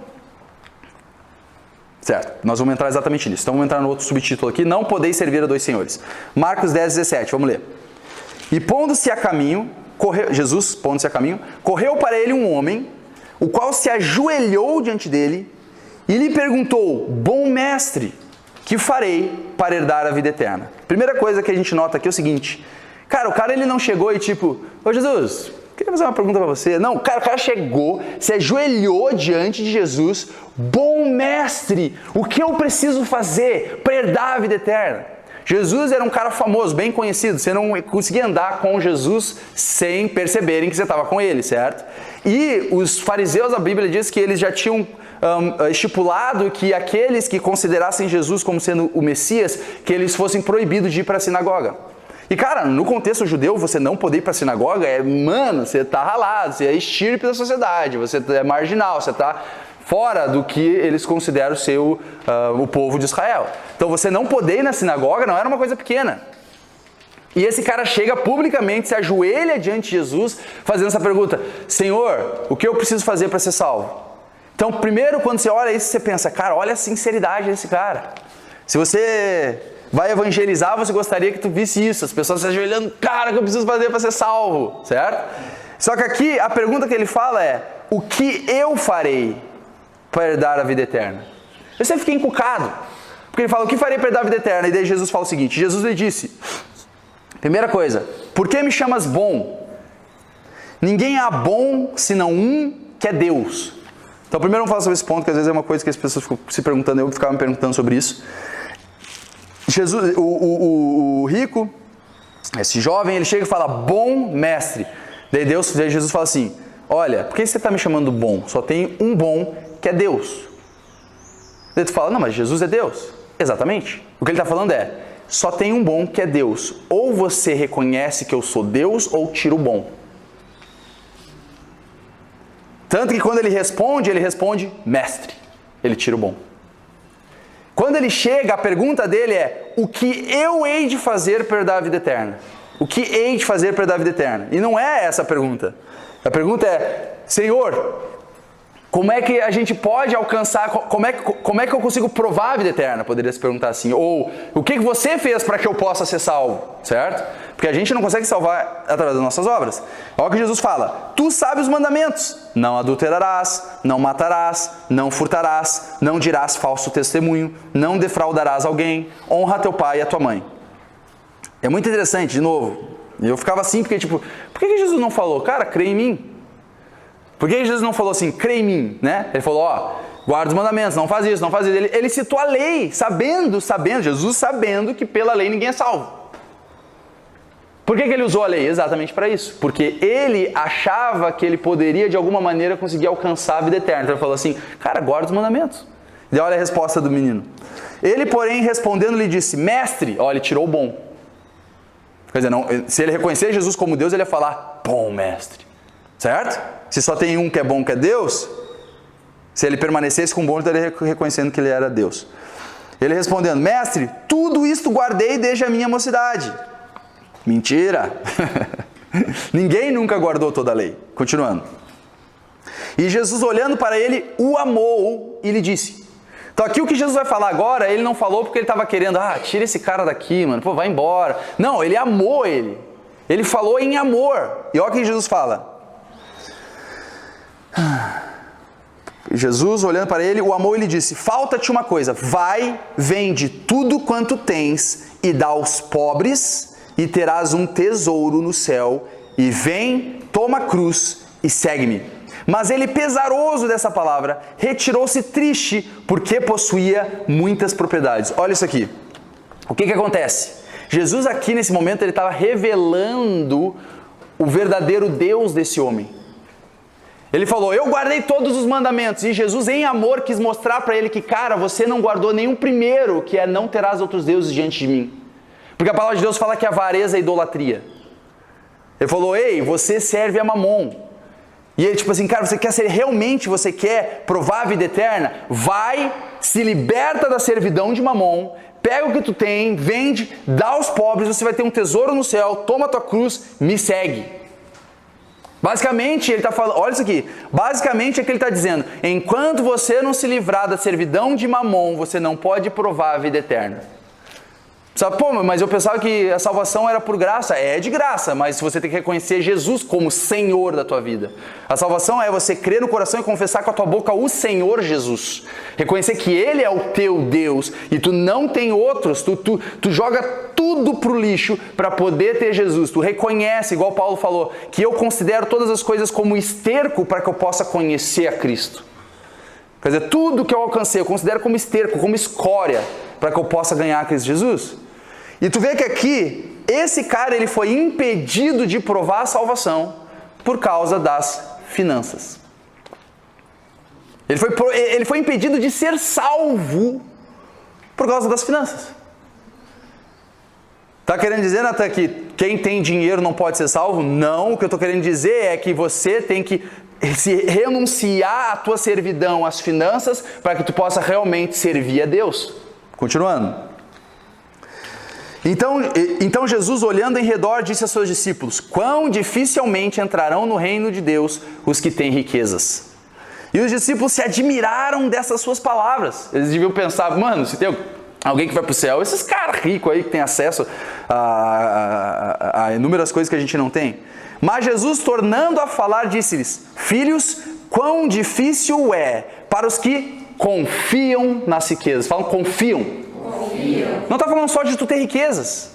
Certo, nós vamos entrar exatamente nisso. Então vamos entrar no outro subtítulo aqui, não podeis servir a dois senhores. Marcos 10, 17, vamos ler. E pondo-se a caminho, Jesus, pondo-se a caminho, correu para ele um homem, o qual se ajoelhou diante dele e lhe perguntou, bom mestre, que farei para herdar a vida eterna? Primeira coisa que a gente nota aqui é o seguinte, cara, o cara ele não chegou e tipo, ô Jesus, queria fazer uma pergunta para você. Não, cara, o cara chegou, se ajoelhou diante de Jesus, bom mestre, o que eu preciso fazer para herdar a vida eterna? Jesus era um cara famoso, bem conhecido, você não conseguia andar com Jesus sem perceberem que você estava com ele, certo? E os fariseus, a Bíblia diz que eles já tinham estipulado que aqueles que considerassem Jesus como sendo o Messias, que eles fossem proibidos de ir para a sinagoga. E cara, no contexto judeu, você não poder ir para a sinagoga você tá ralado, você é estirpe da sociedade, você é marginal, você tá fora do que eles consideram ser o povo de Israel. Então você não poder ir na sinagoga não era uma coisa pequena. E esse cara chega publicamente, se ajoelha diante de Jesus, fazendo essa pergunta, Senhor, o que eu preciso fazer para ser salvo? Então primeiro quando você olha isso, você pensa, cara, olha a sinceridade desse cara. Se você vai evangelizar, você gostaria que tu visse isso, as pessoas se ajoelhando, cara, o que eu preciso fazer para ser salvo, certo? Só que aqui a pergunta que ele fala é, o que eu farei para herdar a vida eterna? Eu sempre fiquei encucado, porque ele fala, o que farei para herdar a vida eterna? E daí Jesus fala o seguinte, Jesus lhe disse, primeira coisa, por que me chamas bom? Ninguém há bom senão um que é Deus. Então primeiro vamos falar sobre esse ponto, que às vezes é uma coisa que as pessoas ficam se perguntando, eu ficava me perguntando sobre isso. Jesus, o rico, esse jovem, ele chega e fala, bom mestre. Daí Jesus fala assim, olha, por que você está me chamando bom? Só tem um bom que é Deus. Daí tu fala, não, mas Jesus é Deus. Exatamente. O que ele está falando é, só tem um bom que é Deus. Ou você reconhece que eu sou Deus, ou tira o bom. Tanto que quando ele responde, mestre. Ele tira o bom. Quando ele chega, a pergunta dele é, o que eu hei de fazer para herdar a vida eterna? O que hei de fazer para herdar a vida eterna? E não é essa a pergunta. A pergunta é, Senhor, como é que a gente pode alcançar, como é que eu consigo provar a vida eterna? Poderia se perguntar assim. Ou, o que você fez para que eu possa ser salvo? Certo? Porque a gente não consegue salvar através das nossas obras. Olha o que Jesus fala. Tu sabes os mandamentos. Não adulterarás, não matarás, não furtarás, não dirás falso testemunho, não defraudarás alguém, honra teu pai e a tua mãe. É muito interessante, de novo. Eu ficava assim, porque tipo, por que Jesus não falou, cara, crê em mim? Por que Jesus não falou assim, crê em mim, né? Ele falou, guarda os mandamentos, não faz isso, não faz isso. Ele citou a lei, Jesus sabendo que pela lei ninguém é salvo. Por que ele usou a lei? Exatamente para isso. Porque ele achava que ele poderia, de alguma maneira, conseguir alcançar a vida eterna. Então ele falou assim, cara, guarda os mandamentos. E olha a resposta do menino. Ele, porém, respondendo, lhe disse, mestre, olha, ele tirou o bom. Quer dizer, não, se ele reconhecer Jesus como Deus, ele ia falar, bom mestre. Certo? Se só tem um que é bom, que é Deus, se ele permanecesse com o bom, ele estaria reconhecendo que ele era Deus. Ele respondendo, mestre, tudo isto guardei desde a minha mocidade. Mentira! Ninguém nunca guardou toda a lei. Continuando. E Jesus, olhando para ele, o amou e lhe disse. Então aqui o que Jesus vai falar agora, ele não falou porque ele estava querendo, tira esse cara daqui, mano, pô, vai embora. Não, ele amou ele. Ele falou em amor. E olha o que Jesus fala. Jesus, olhando para ele, o amou e lhe disse, falta-te uma coisa, vai, vende tudo quanto tens e dá aos pobres e terás um tesouro no céu, e vem, toma a cruz e segue-me. Mas ele, pesaroso dessa palavra, retirou-se triste, porque possuía muitas propriedades. Olha isso aqui. O que acontece? Jesus aqui, nesse momento, ele estava revelando o verdadeiro Deus desse homem. Ele falou, eu guardei todos os mandamentos. E Jesus, em amor, quis mostrar para ele que, cara, você não guardou nenhum primeiro, que é não terás outros deuses diante de mim. Porque a palavra de Deus fala que a avareza é idolatria. Ele falou, ei, você serve a Mamon. E ele tipo assim, cara, você quer provar a vida eterna? Vai, se liberta da servidão de Mamon, pega o que tu tem, vende, dá aos pobres, você vai ter um tesouro no céu, toma a tua cruz, me segue. Basicamente, ele está falando, olha isso aqui, basicamente é que ele está dizendo, enquanto você não se livrar da servidão de Mamon, você não pode provar a vida eterna. Sabe, pô, mas eu pensava que a salvação era por graça. É de graça, mas você tem que reconhecer Jesus como Senhor da tua vida. A salvação é você crer no coração e confessar com a tua boca o Senhor Jesus. Reconhecer que Ele é o teu Deus e tu não tem outros. Tu joga tudo pro lixo para poder ter Jesus. Tu reconhece, igual Paulo falou, que eu considero todas as coisas como esterco para que eu possa conhecer a Cristo. Quer dizer, tudo que eu alcancei eu considero como esterco, como escória, para que eu possa ganhar a Cristo Jesus. E tu vê que aqui, esse cara ele foi impedido de provar a salvação por causa das finanças. Ele foi impedido de ser salvo por causa das finanças. Tá querendo dizer, Natan, que quem tem dinheiro não pode ser salvo? Não, o que eu estou querendo dizer é que você tem que se renunciar à tua servidão às finanças para que tu possa realmente servir a Deus. Continuando. Então Jesus, olhando em redor, disse a seus discípulos, quão dificilmente entrarão no reino de Deus os que têm riquezas. E os discípulos se admiraram dessas suas palavras. Eles deviam pensar, mano, se tem alguém que vai para o céu, esses caras ricos aí que têm acesso a inúmeras coisas que a gente não tem. Mas Jesus, tornando a falar, disse-lhes, filhos, quão difícil é para os que confiam nas riquezas. Falam, confiam. Não está falando só de tu ter riquezas,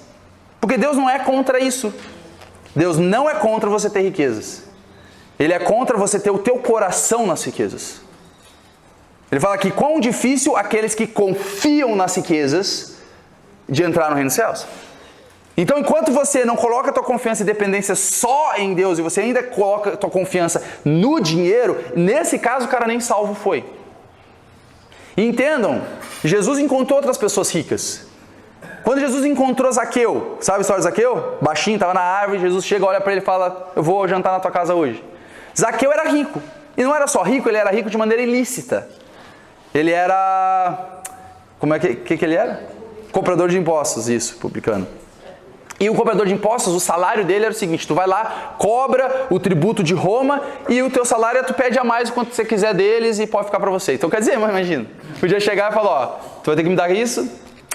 porque Deus não é contra isso. Deus não é contra você ter riquezas. Ele é contra você ter o teu coração nas riquezas. Ele fala aqui, quão difícil aqueles que confiam nas riquezas de entrar no reino dos céus. Então, enquanto você não coloca a tua confiança e dependência só em Deus, e você ainda coloca a tua confiança no dinheiro, nesse caso o cara nem salvo foi. E entendam, Jesus encontrou outras pessoas ricas. Quando Jesus encontrou Zaqueu, sabe a história de Zaqueu? Baixinho, estava na árvore, Jesus chega, olha para ele e fala, eu vou jantar na tua casa hoje. Zaqueu era rico. E não era só rico, ele era rico de maneira ilícita. Ele era... Como é que ele era? Comprador de impostos, isso, publicano. E o cobrador de impostos, o salário dele era o seguinte: tu vai lá, cobra o tributo de Roma e o teu salário tu pede a mais quanto você quiser deles e pode ficar para você. Então quer dizer, imagina, podia chegar e falar: ó, tu vai ter que me dar isso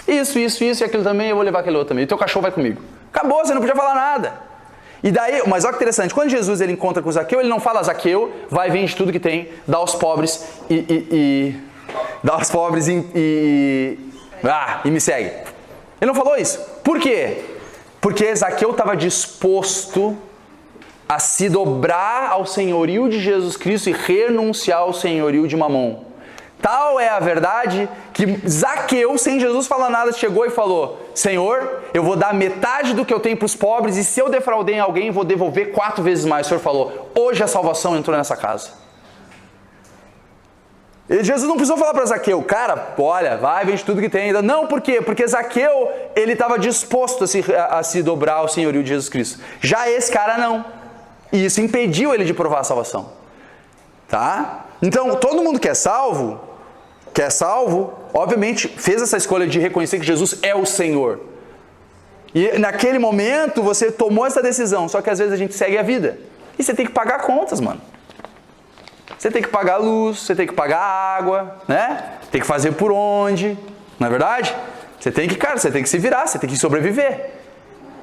e aquilo também, eu vou levar aquele outro também. E teu cachorro vai comigo. Acabou, você não podia falar nada. E daí, mas olha que interessante, quando Jesus ele encontra com Zaqueu, ele não fala: Zaqueu, vai, vende tudo que tem, dá aos pobres dá aos pobres e me segue. Ele não falou isso. Por quê? Porque Zaqueu estava disposto a se dobrar ao senhorio de Jesus Cristo e renunciar ao senhorio de Mamon. Tal é a verdade que Zaqueu, sem Jesus falar nada, chegou e falou: Senhor, eu vou dar metade do que eu tenho para os pobres e se eu defraudei alguém, vou devolver 4 vezes mais. O Senhor falou: hoje a salvação entrou nessa casa. E Jesus não precisou falar para Zaqueu: cara, olha, vai, vende tudo que tem. Não, por quê? Porque Zaqueu, ele estava disposto a se dobrar ao senhorio de Jesus Cristo. Já esse cara não. E isso impediu ele de provar a salvação. Tá? Então, todo mundo que é salvo, obviamente, fez essa escolha de reconhecer que Jesus é o Senhor. E naquele momento, você tomou essa decisão. Só que às vezes a gente segue a vida. E você tem que pagar contas, mano. Você tem que pagar a luz, você tem que pagar a água, né? Tem que fazer por onde, não é verdade? Você tem que se virar, você tem que sobreviver.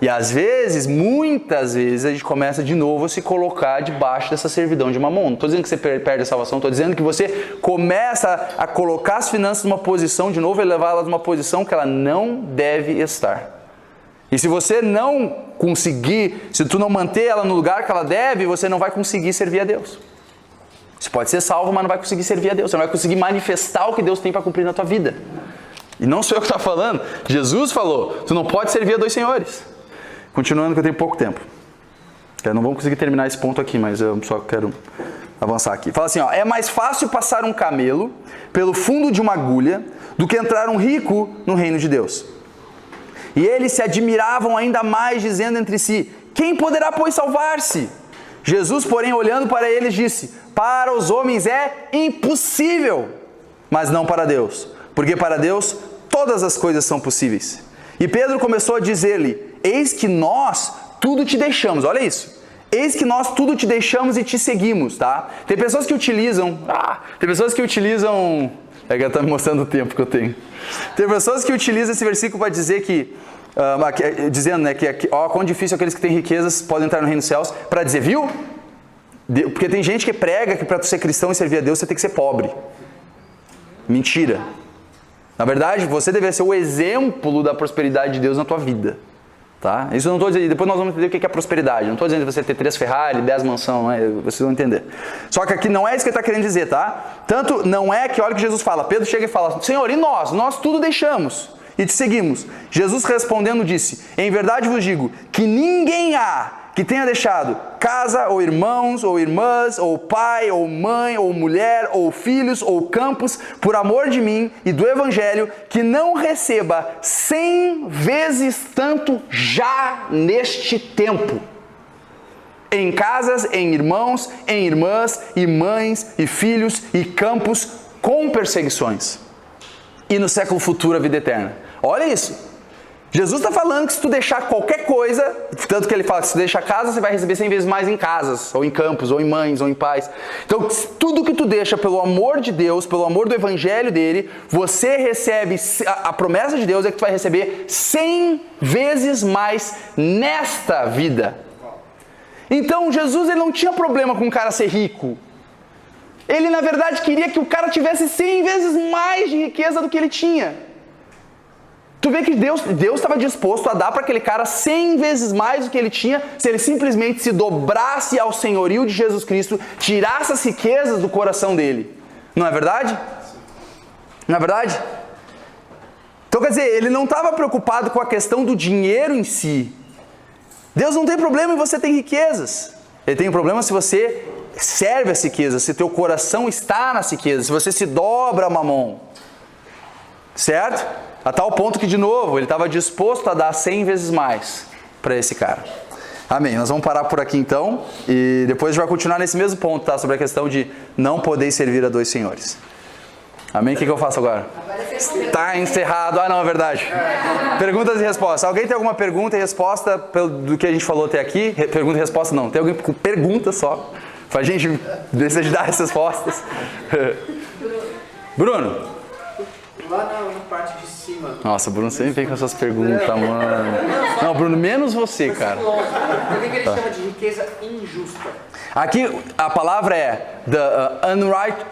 E às vezes, muitas vezes, a gente começa de novo a se colocar debaixo dessa servidão de Mamon. Não estou dizendo que você perde a salvação, estou dizendo que você começa a colocar as finanças numa posição de novo e levar elas numa posição que ela não deve estar. E se você não conseguir, se tu não manter ela no lugar que ela deve, você não vai conseguir servir a Deus. Você pode ser salvo, mas não vai conseguir servir a Deus. Você não vai conseguir manifestar o que Deus tem para cumprir na tua vida. E não sou eu que estou falando. Jesus falou: tu não pode servir a 2 senhores. Continuando, que eu tenho pouco tempo. Eu não vou conseguir terminar esse ponto aqui, mas eu só quero avançar aqui. Fala assim, ó: é mais fácil passar um camelo pelo fundo de uma agulha do que entrar um rico no reino de Deus. E eles se admiravam ainda mais, dizendo entre si: quem poderá, pois, salvar-se? Jesus, porém, olhando para eles, disse: para os homens é impossível, mas não para Deus, porque para Deus todas as coisas são possíveis. E Pedro começou a dizer-lhe: eis que nós tudo te deixamos. Olha isso. Eis que nós tudo te deixamos e te seguimos, tá? Tem pessoas que utilizam... É que ela está me mostrando o tempo que eu tenho. Tem pessoas que utilizam esse versículo para dizer que... dizendo, né, que quão difícil aqueles que têm riquezas podem entrar no reino dos céus, para dizer, viu? Porque tem gente que prega que para tu ser cristão e servir a Deus, você tem que ser pobre. Mentira. Na verdade, você deve ser o exemplo da prosperidade de Deus na tua vida. Tá? Isso eu não estou dizendo, depois nós vamos entender o que é prosperidade. Não estou dizendo você ter 3 Ferrari, 10 mansão, né? Vocês vão entender. Só que aqui não é isso que ele está querendo dizer, tá? Tanto não é que, olha o que Jesus fala. Pedro chega e fala: Senhor, e nós? Nós tudo deixamos e te seguimos. Jesus respondendo disse: em verdade vos digo que ninguém há que tenha deixado casa, ou irmãos, ou irmãs, ou pai, ou mãe, ou mulher, ou filhos, ou campos, por amor de mim e do Evangelho, que não receba 100 vezes tanto já neste tempo. Em casas, em irmãos, em irmãs, e mães, e filhos, e campos, com perseguições. E no século futuro a vida eterna. Olha isso. Jesus está falando que se tu deixar qualquer coisa, tanto que ele fala que se tu deixar casa, você vai receber 100 vezes mais em casas, ou em campos, ou em mães, ou em pais. Então, tudo que tu deixa pelo amor de Deus, pelo amor do Evangelho dele, você recebe, a promessa de Deus é que tu vai receber 100 vezes mais nesta vida. Então, Jesus ele não tinha problema com o cara ser rico. Ele, na verdade, queria que o cara tivesse 100 vezes mais de riqueza do que ele tinha. Tu vê que Deus estava disposto a dar para aquele cara 100 vezes mais do que ele tinha, se ele simplesmente se dobrasse ao senhorio de Jesus Cristo, tirasse as riquezas do coração dele. Não é verdade? Não é verdade? Então, quer dizer, ele não estava preocupado com a questão do dinheiro em si. Deus não tem problema em você ter riquezas. Ele tem um problema se você serve as riquezas, se teu coração está nas riquezas, se você se dobra a Mamon. Certo? A tal ponto que, de novo, ele estava disposto a dar 100 vezes mais para esse cara. Amém. Nós vamos parar por aqui então, e depois a gente vai continuar nesse mesmo ponto, tá? Sobre a questão de não poder servir a 2 senhores. Amém? O que eu faço agora? Está encerrado. Ah, não, é verdade. Perguntas e respostas. Alguém tem alguma pergunta e resposta do que a gente falou até aqui? Pergunta e resposta não. Tem alguém com pergunta só? Pra gente dar as respostas. Bruno. Lá na parte de cima. Nossa, o Bruno sempre vem com essas perguntas, mano. Não, Bruno, menos você, cara. Por que ele chama de riqueza injusta? Aqui a palavra é the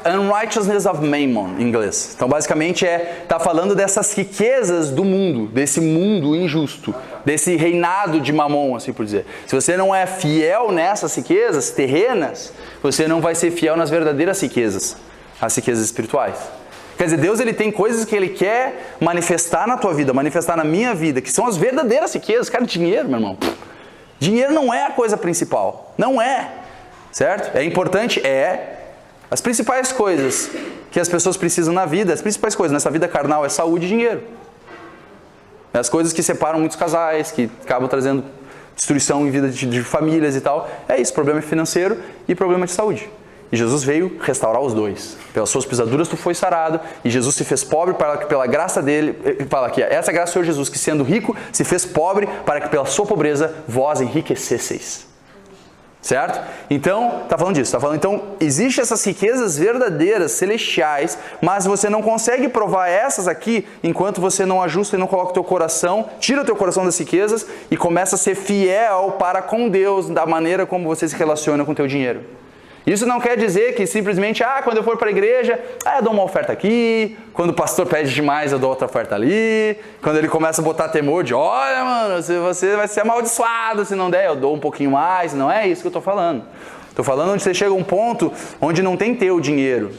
unrighteousness of mammon, em inglês. Então basicamente tá falando dessas riquezas do mundo, desse mundo injusto, desse reinado de Mamon, assim por dizer. Se você não é fiel nessas riquezas terrenas, você não vai ser fiel nas verdadeiras riquezas, as riquezas espirituais. Quer dizer, Deus ele tem coisas que Ele quer manifestar na tua vida, manifestar na minha vida, que são as verdadeiras riquezas. Cara, dinheiro, meu irmão. Dinheiro não é a coisa principal. Não é. Certo? É importante, as principais coisas que as pessoas precisam na vida, as principais coisas nessa vida carnal é saúde e dinheiro. É as coisas que separam muitos casais, que acabam trazendo destruição em vida de famílias e tal. É isso, problema financeiro e problema de saúde. E Jesus veio restaurar os dois. Pelas suas pisaduras tu foi sarado, e Jesus se fez pobre para que pela graça dele, fala aqui, essa graça do Senhor Jesus, que sendo rico, se fez pobre para que pela sua pobreza vós enriquecesseis. Certo? Então, está falando disso. Então, existem essas riquezas verdadeiras, celestiais, mas você não consegue provar essas aqui enquanto você não ajusta e não coloca o teu coração, tira o teu coração das riquezas e começa a ser fiel para com Deus da maneira como você se relaciona com o teu dinheiro. Isso não quer dizer que simplesmente, quando eu for para a igreja, eu dou uma oferta aqui, quando o pastor pede demais, eu dou outra oferta ali, quando ele começa a botar temor de, olha, mano, você vai ser amaldiçoado se não der, eu dou um pouquinho mais. Não é isso que eu estou falando. Estou falando onde você chega a um ponto onde não tem teu dinheiro,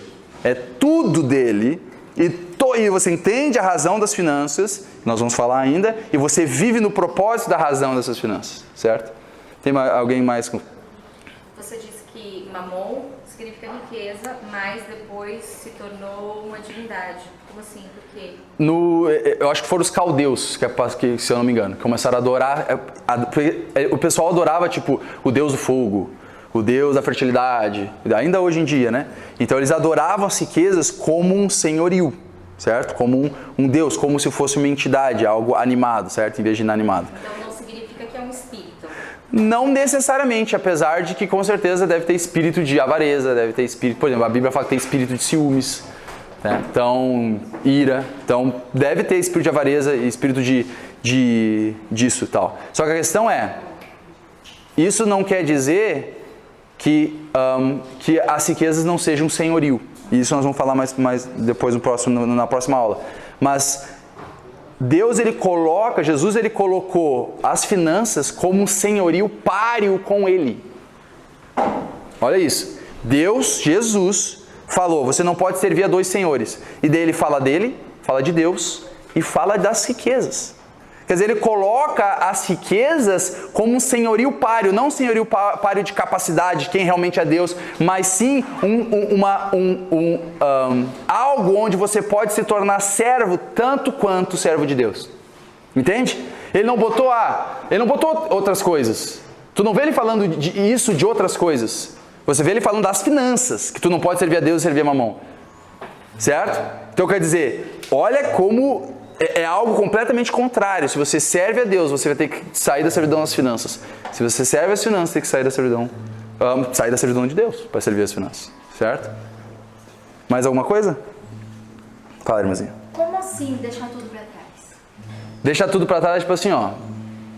é tudo dele, e você entende a razão das finanças, nós vamos falar ainda, e você vive no propósito da razão dessas finanças, certo? Tem alguém mais com... Você disse que Mamon significa riqueza, mas depois se tornou uma divindade. Como assim? Por quê? Eu acho que foram os caldeus, que se eu não me engano, começaram a adorar. O pessoal adorava tipo o deus do fogo, o deus da fertilidade, ainda hoje em dia, né? Então eles adoravam as riquezas como um senhorio, certo? Como um deus, como se fosse uma entidade, algo animado, certo? Em vez de inanimado. Então não significa que é um espírito. Não necessariamente, apesar de que com certeza deve ter espírito de avareza, deve ter espírito, por exemplo, a Bíblia fala que tem espírito de ciúmes, né? Então, ira, então deve ter espírito de avareza e espírito disso e tal. Só que a questão é, isso não quer dizer que as riquezas não sejam senhorio. E isso nós vamos falar mais depois na próxima aula. Mas Jesus ele colocou as finanças como um senhorio páreo com ele. Olha isso. Jesus falou, você não pode servir a dois senhores. E daí ele fala de Deus e fala das riquezas. Quer dizer, ele coloca as riquezas como um senhorio páreo, não um senhorio páreo de capacidade, quem realmente é Deus, mas sim algo onde você pode se tornar servo tanto quanto servo de Deus. Entende? Ele não botou outras coisas. Tu não vê ele falando isso de outras coisas. Você vê ele falando das finanças, que tu não pode servir a Deus e servir a Mamon. Certo? Então quer dizer, olha como é algo completamente contrário. Se você serve a Deus, você vai ter que sair da servidão das finanças. Se você serve as finanças, tem que sair da servidão de Deus para servir as finanças. Certo? Mais alguma coisa? Fala, irmãzinha. Como assim deixar tudo para trás? Deixar tudo para trás, tipo assim,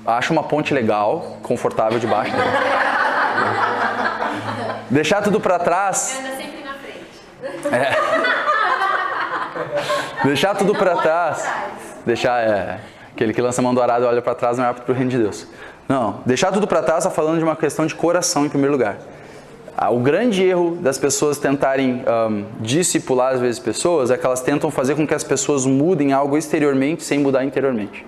acha uma ponte legal, confortável debaixo dela. Deixar tudo para trás. Anda sempre na frente. Deixar tudo para trás. Aquele que lança a mão do arado e olha para trás não é apto para o reino de Deus. Não, deixar tudo para trás está falando de uma questão de coração em primeiro lugar. O grande erro das pessoas tentarem discipular às vezes pessoas é que elas tentam fazer com que as pessoas mudem algo exteriormente sem mudar interiormente.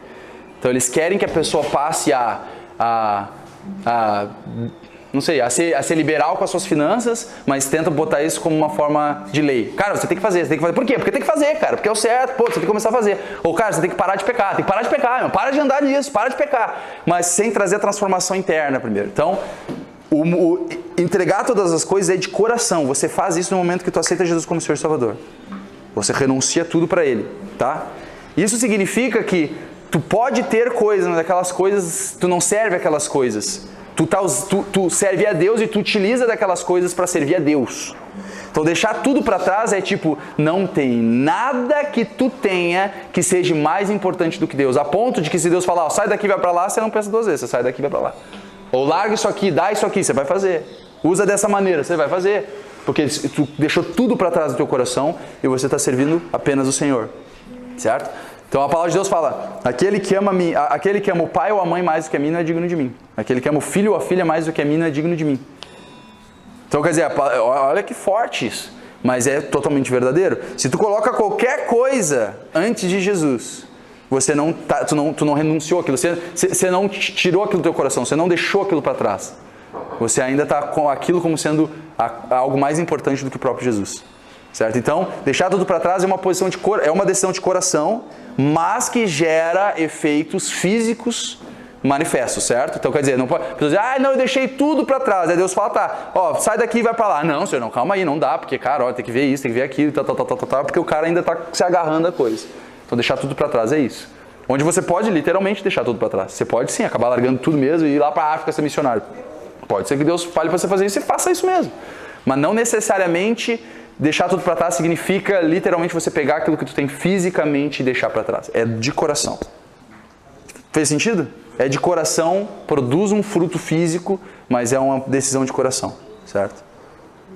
Então eles querem que a pessoa passe a ser liberal com as suas finanças, mas tenta botar isso como uma forma de lei. Cara, você tem que fazer. Por quê? Porque tem que fazer, cara. Porque é o certo, você tem que começar a fazer. Ou, cara, você tem que parar de pecar. Tem que parar de pecar, meu. Para de andar nisso, para de pecar. Mas sem trazer a transformação interna primeiro. Então, entregar todas as coisas é de coração. Você faz isso no momento que tu aceita Jesus como Senhor e Salvador. Você renuncia tudo para Ele, tá? Isso significa que tu pode ter coisas, mas aquelas coisas, tu não serve aquelas coisas. Tu serve a Deus e tu utiliza daquelas coisas para servir a Deus. Então deixar tudo para trás é tipo, não tem nada que tu tenha que seja mais importante do que Deus. A ponto de que se Deus falar, ó, sai daqui e vai para lá, você não pensa duas vezes, você sai daqui e vai para lá. Ou larga isso aqui, dá isso aqui, você vai fazer. Usa dessa maneira, você vai fazer. Porque tu deixou tudo para trás do teu coração e você está servindo apenas o Senhor. Certo? Então a palavra de Deus fala, aquele que ama o pai ou a mãe mais do que a mim não é digno de mim. Aquele que ama o filho ou a filha mais do que a mim não é digno de mim. Então quer dizer, olha que forte isso. Mas é totalmente verdadeiro. Se tu coloca qualquer coisa antes de Jesus, tu não renunciou aquilo, você não tirou aquilo do teu coração, você não deixou aquilo para trás. Você ainda está com aquilo como sendo algo mais importante do que o próprio Jesus. Certo? Então, deixar tudo para trás é uma decisão de coração, mas que gera efeitos físicos manifestos, certo? Então, quer dizer, não pode dizer, não, eu deixei tudo para trás. Aí Deus fala, tá, ó, sai daqui e vai para lá. Não, Senhor, não, calma aí, não dá, porque, cara, ó, tem que ver isso, tem que ver aquilo, porque o cara ainda está se agarrando a coisa. Então, deixar tudo para trás é isso. Onde você pode, literalmente, deixar tudo para trás. Você pode, sim, acabar largando tudo mesmo e ir lá para a África ser missionário. Pode ser que Deus fale para você fazer isso e faça isso mesmo. Mas não necessariamente deixar tudo para trás significa literalmente você pegar aquilo que tu tem fisicamente e deixar para trás. É de coração. Fez sentido? É de coração, produz um fruto físico, mas é uma decisão de coração, certo?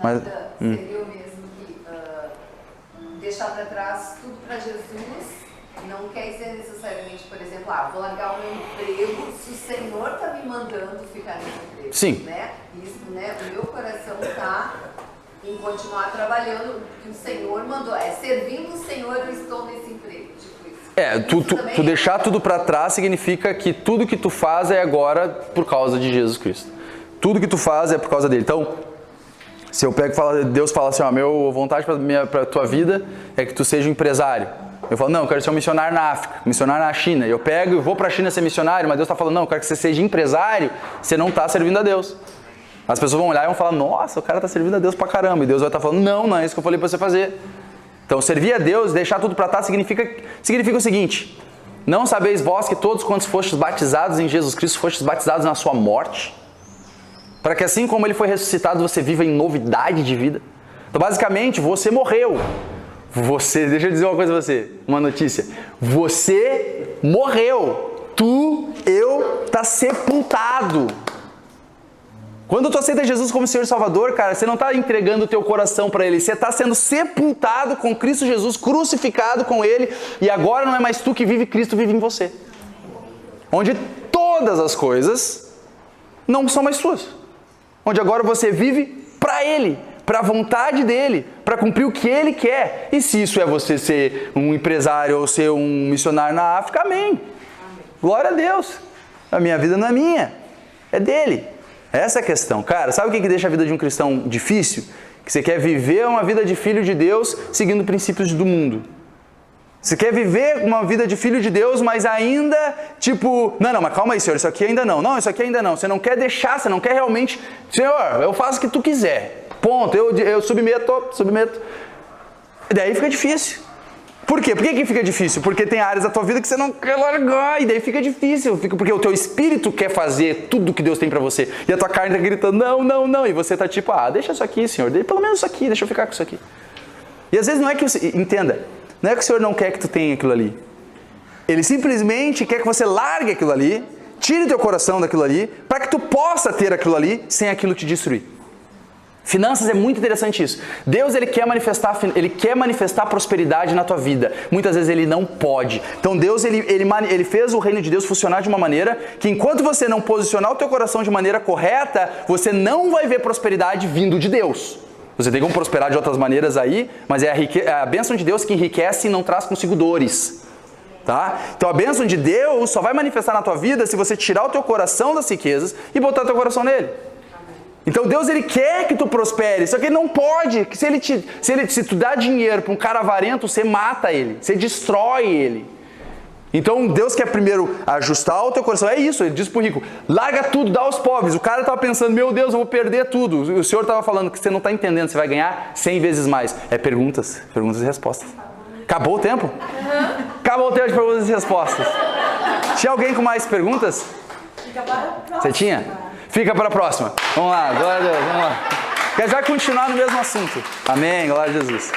Seria o mesmo que deixar para trás tudo para Jesus não quer dizer necessariamente, por exemplo, vou largar o meu emprego se o Senhor está me mandando ficar nesse emprego. Sim. Né? Isso, né? O meu coração está em continuar trabalhando, que o Senhor mandou. Servindo o Senhor, eu estou nesse emprego. Tipo isso. Tu deixar tudo para trás significa que tudo que tu faz é agora por causa de Jesus Cristo. Tudo que tu faz é por causa dele. Então, se eu pego e falo, Deus fala assim, meu vontade para a tua vida é que tu seja um empresário. Eu falo, não, eu quero ser um missionário na África, missionário na China. Eu pego e vou para a China ser missionário, mas Deus está falando, não, eu quero que você seja empresário, você não está servindo a Deus. As pessoas vão olhar e vão falar, nossa, o cara está servindo a Deus pra caramba. E Deus vai estar falando, não é isso que eu falei para você fazer. Então, servir a Deus, deixar tudo para trás, significa o seguinte, não sabeis vós que todos quantos fostes batizados em Jesus Cristo, fostes batizados na sua morte? Para que assim como ele foi ressuscitado, você viva em novidade de vida. Então, basicamente, você morreu. Deixa eu dizer uma coisa pra você, uma notícia. Você morreu. Tá sepultado. Quando tu aceita Jesus como Senhor e Salvador, cara, você não está entregando o teu coração para Ele. Você está sendo sepultado com Cristo Jesus, crucificado com Ele. E agora não é mais tu que vive, Cristo vive em você. Onde todas as coisas não são mais tuas. Onde agora você vive para Ele, para a vontade dEle, para cumprir o que Ele quer. E se isso é você ser um empresário ou ser um missionário na África, amém. Glória a Deus. A minha vida não é minha, é dEle. Essa é a questão. Cara, sabe o que deixa a vida de um cristão difícil? Que você quer viver uma vida de filho de Deus seguindo princípios do mundo. Você quer viver uma vida de filho de Deus, mas ainda, tipo, não, mas calma aí, Senhor, isso aqui ainda não. Não, isso aqui ainda não. Você não quer deixar, você não quer realmente, Senhor, eu faço o que tu quiser. Ponto, eu submeto. E daí fica difícil. Por quê? Por que fica difícil? Porque tem áreas da tua vida que você não quer largar, e daí fica difícil, porque o teu espírito quer fazer tudo que Deus tem pra você, e a tua carne tá gritando, não, e você tá tipo, deixa isso aqui, Senhor, pelo menos isso aqui, deixa eu ficar com isso aqui. E às vezes não é que você, entenda, não é que o Senhor não quer que tu tenha aquilo ali, Ele simplesmente quer que você largue aquilo ali, tire teu coração daquilo ali, para que tu possa ter aquilo ali, sem aquilo te destruir. Finanças é muito interessante isso. Deus ele quer manifestar prosperidade na tua vida. Muitas vezes ele não pode. Então Deus ele fez o reino de Deus funcionar de uma maneira que enquanto você não posicionar o teu coração de maneira correta, você não vai ver prosperidade vindo de Deus. Você tem como prosperar de outras maneiras aí, mas é a bênção de Deus que enriquece e não traz consigo dores. Tá? Então a bênção de Deus só vai manifestar na tua vida se você tirar o teu coração das riquezas e botar o teu coração nele. Então Deus ele quer que tu prospere, só que ele não pode. Se tu dá dinheiro para um cara avarento, você mata ele, você destrói ele. Então Deus quer primeiro ajustar o teu coração. É isso, ele diz pro rico, larga tudo, dá aos pobres. O cara estava pensando, meu Deus, eu vou perder tudo. O Senhor estava falando que você não está entendendo, você vai ganhar 100 vezes mais. É perguntas e respostas. Acabou o tempo? Acabou o tempo de perguntas e respostas. Tinha alguém com mais perguntas? Fica para a próxima. Você tinha? Fica para a próxima. Vamos lá, glória a Deus, vamos lá. Quer já continuar no mesmo assunto. Amém, glória a Jesus.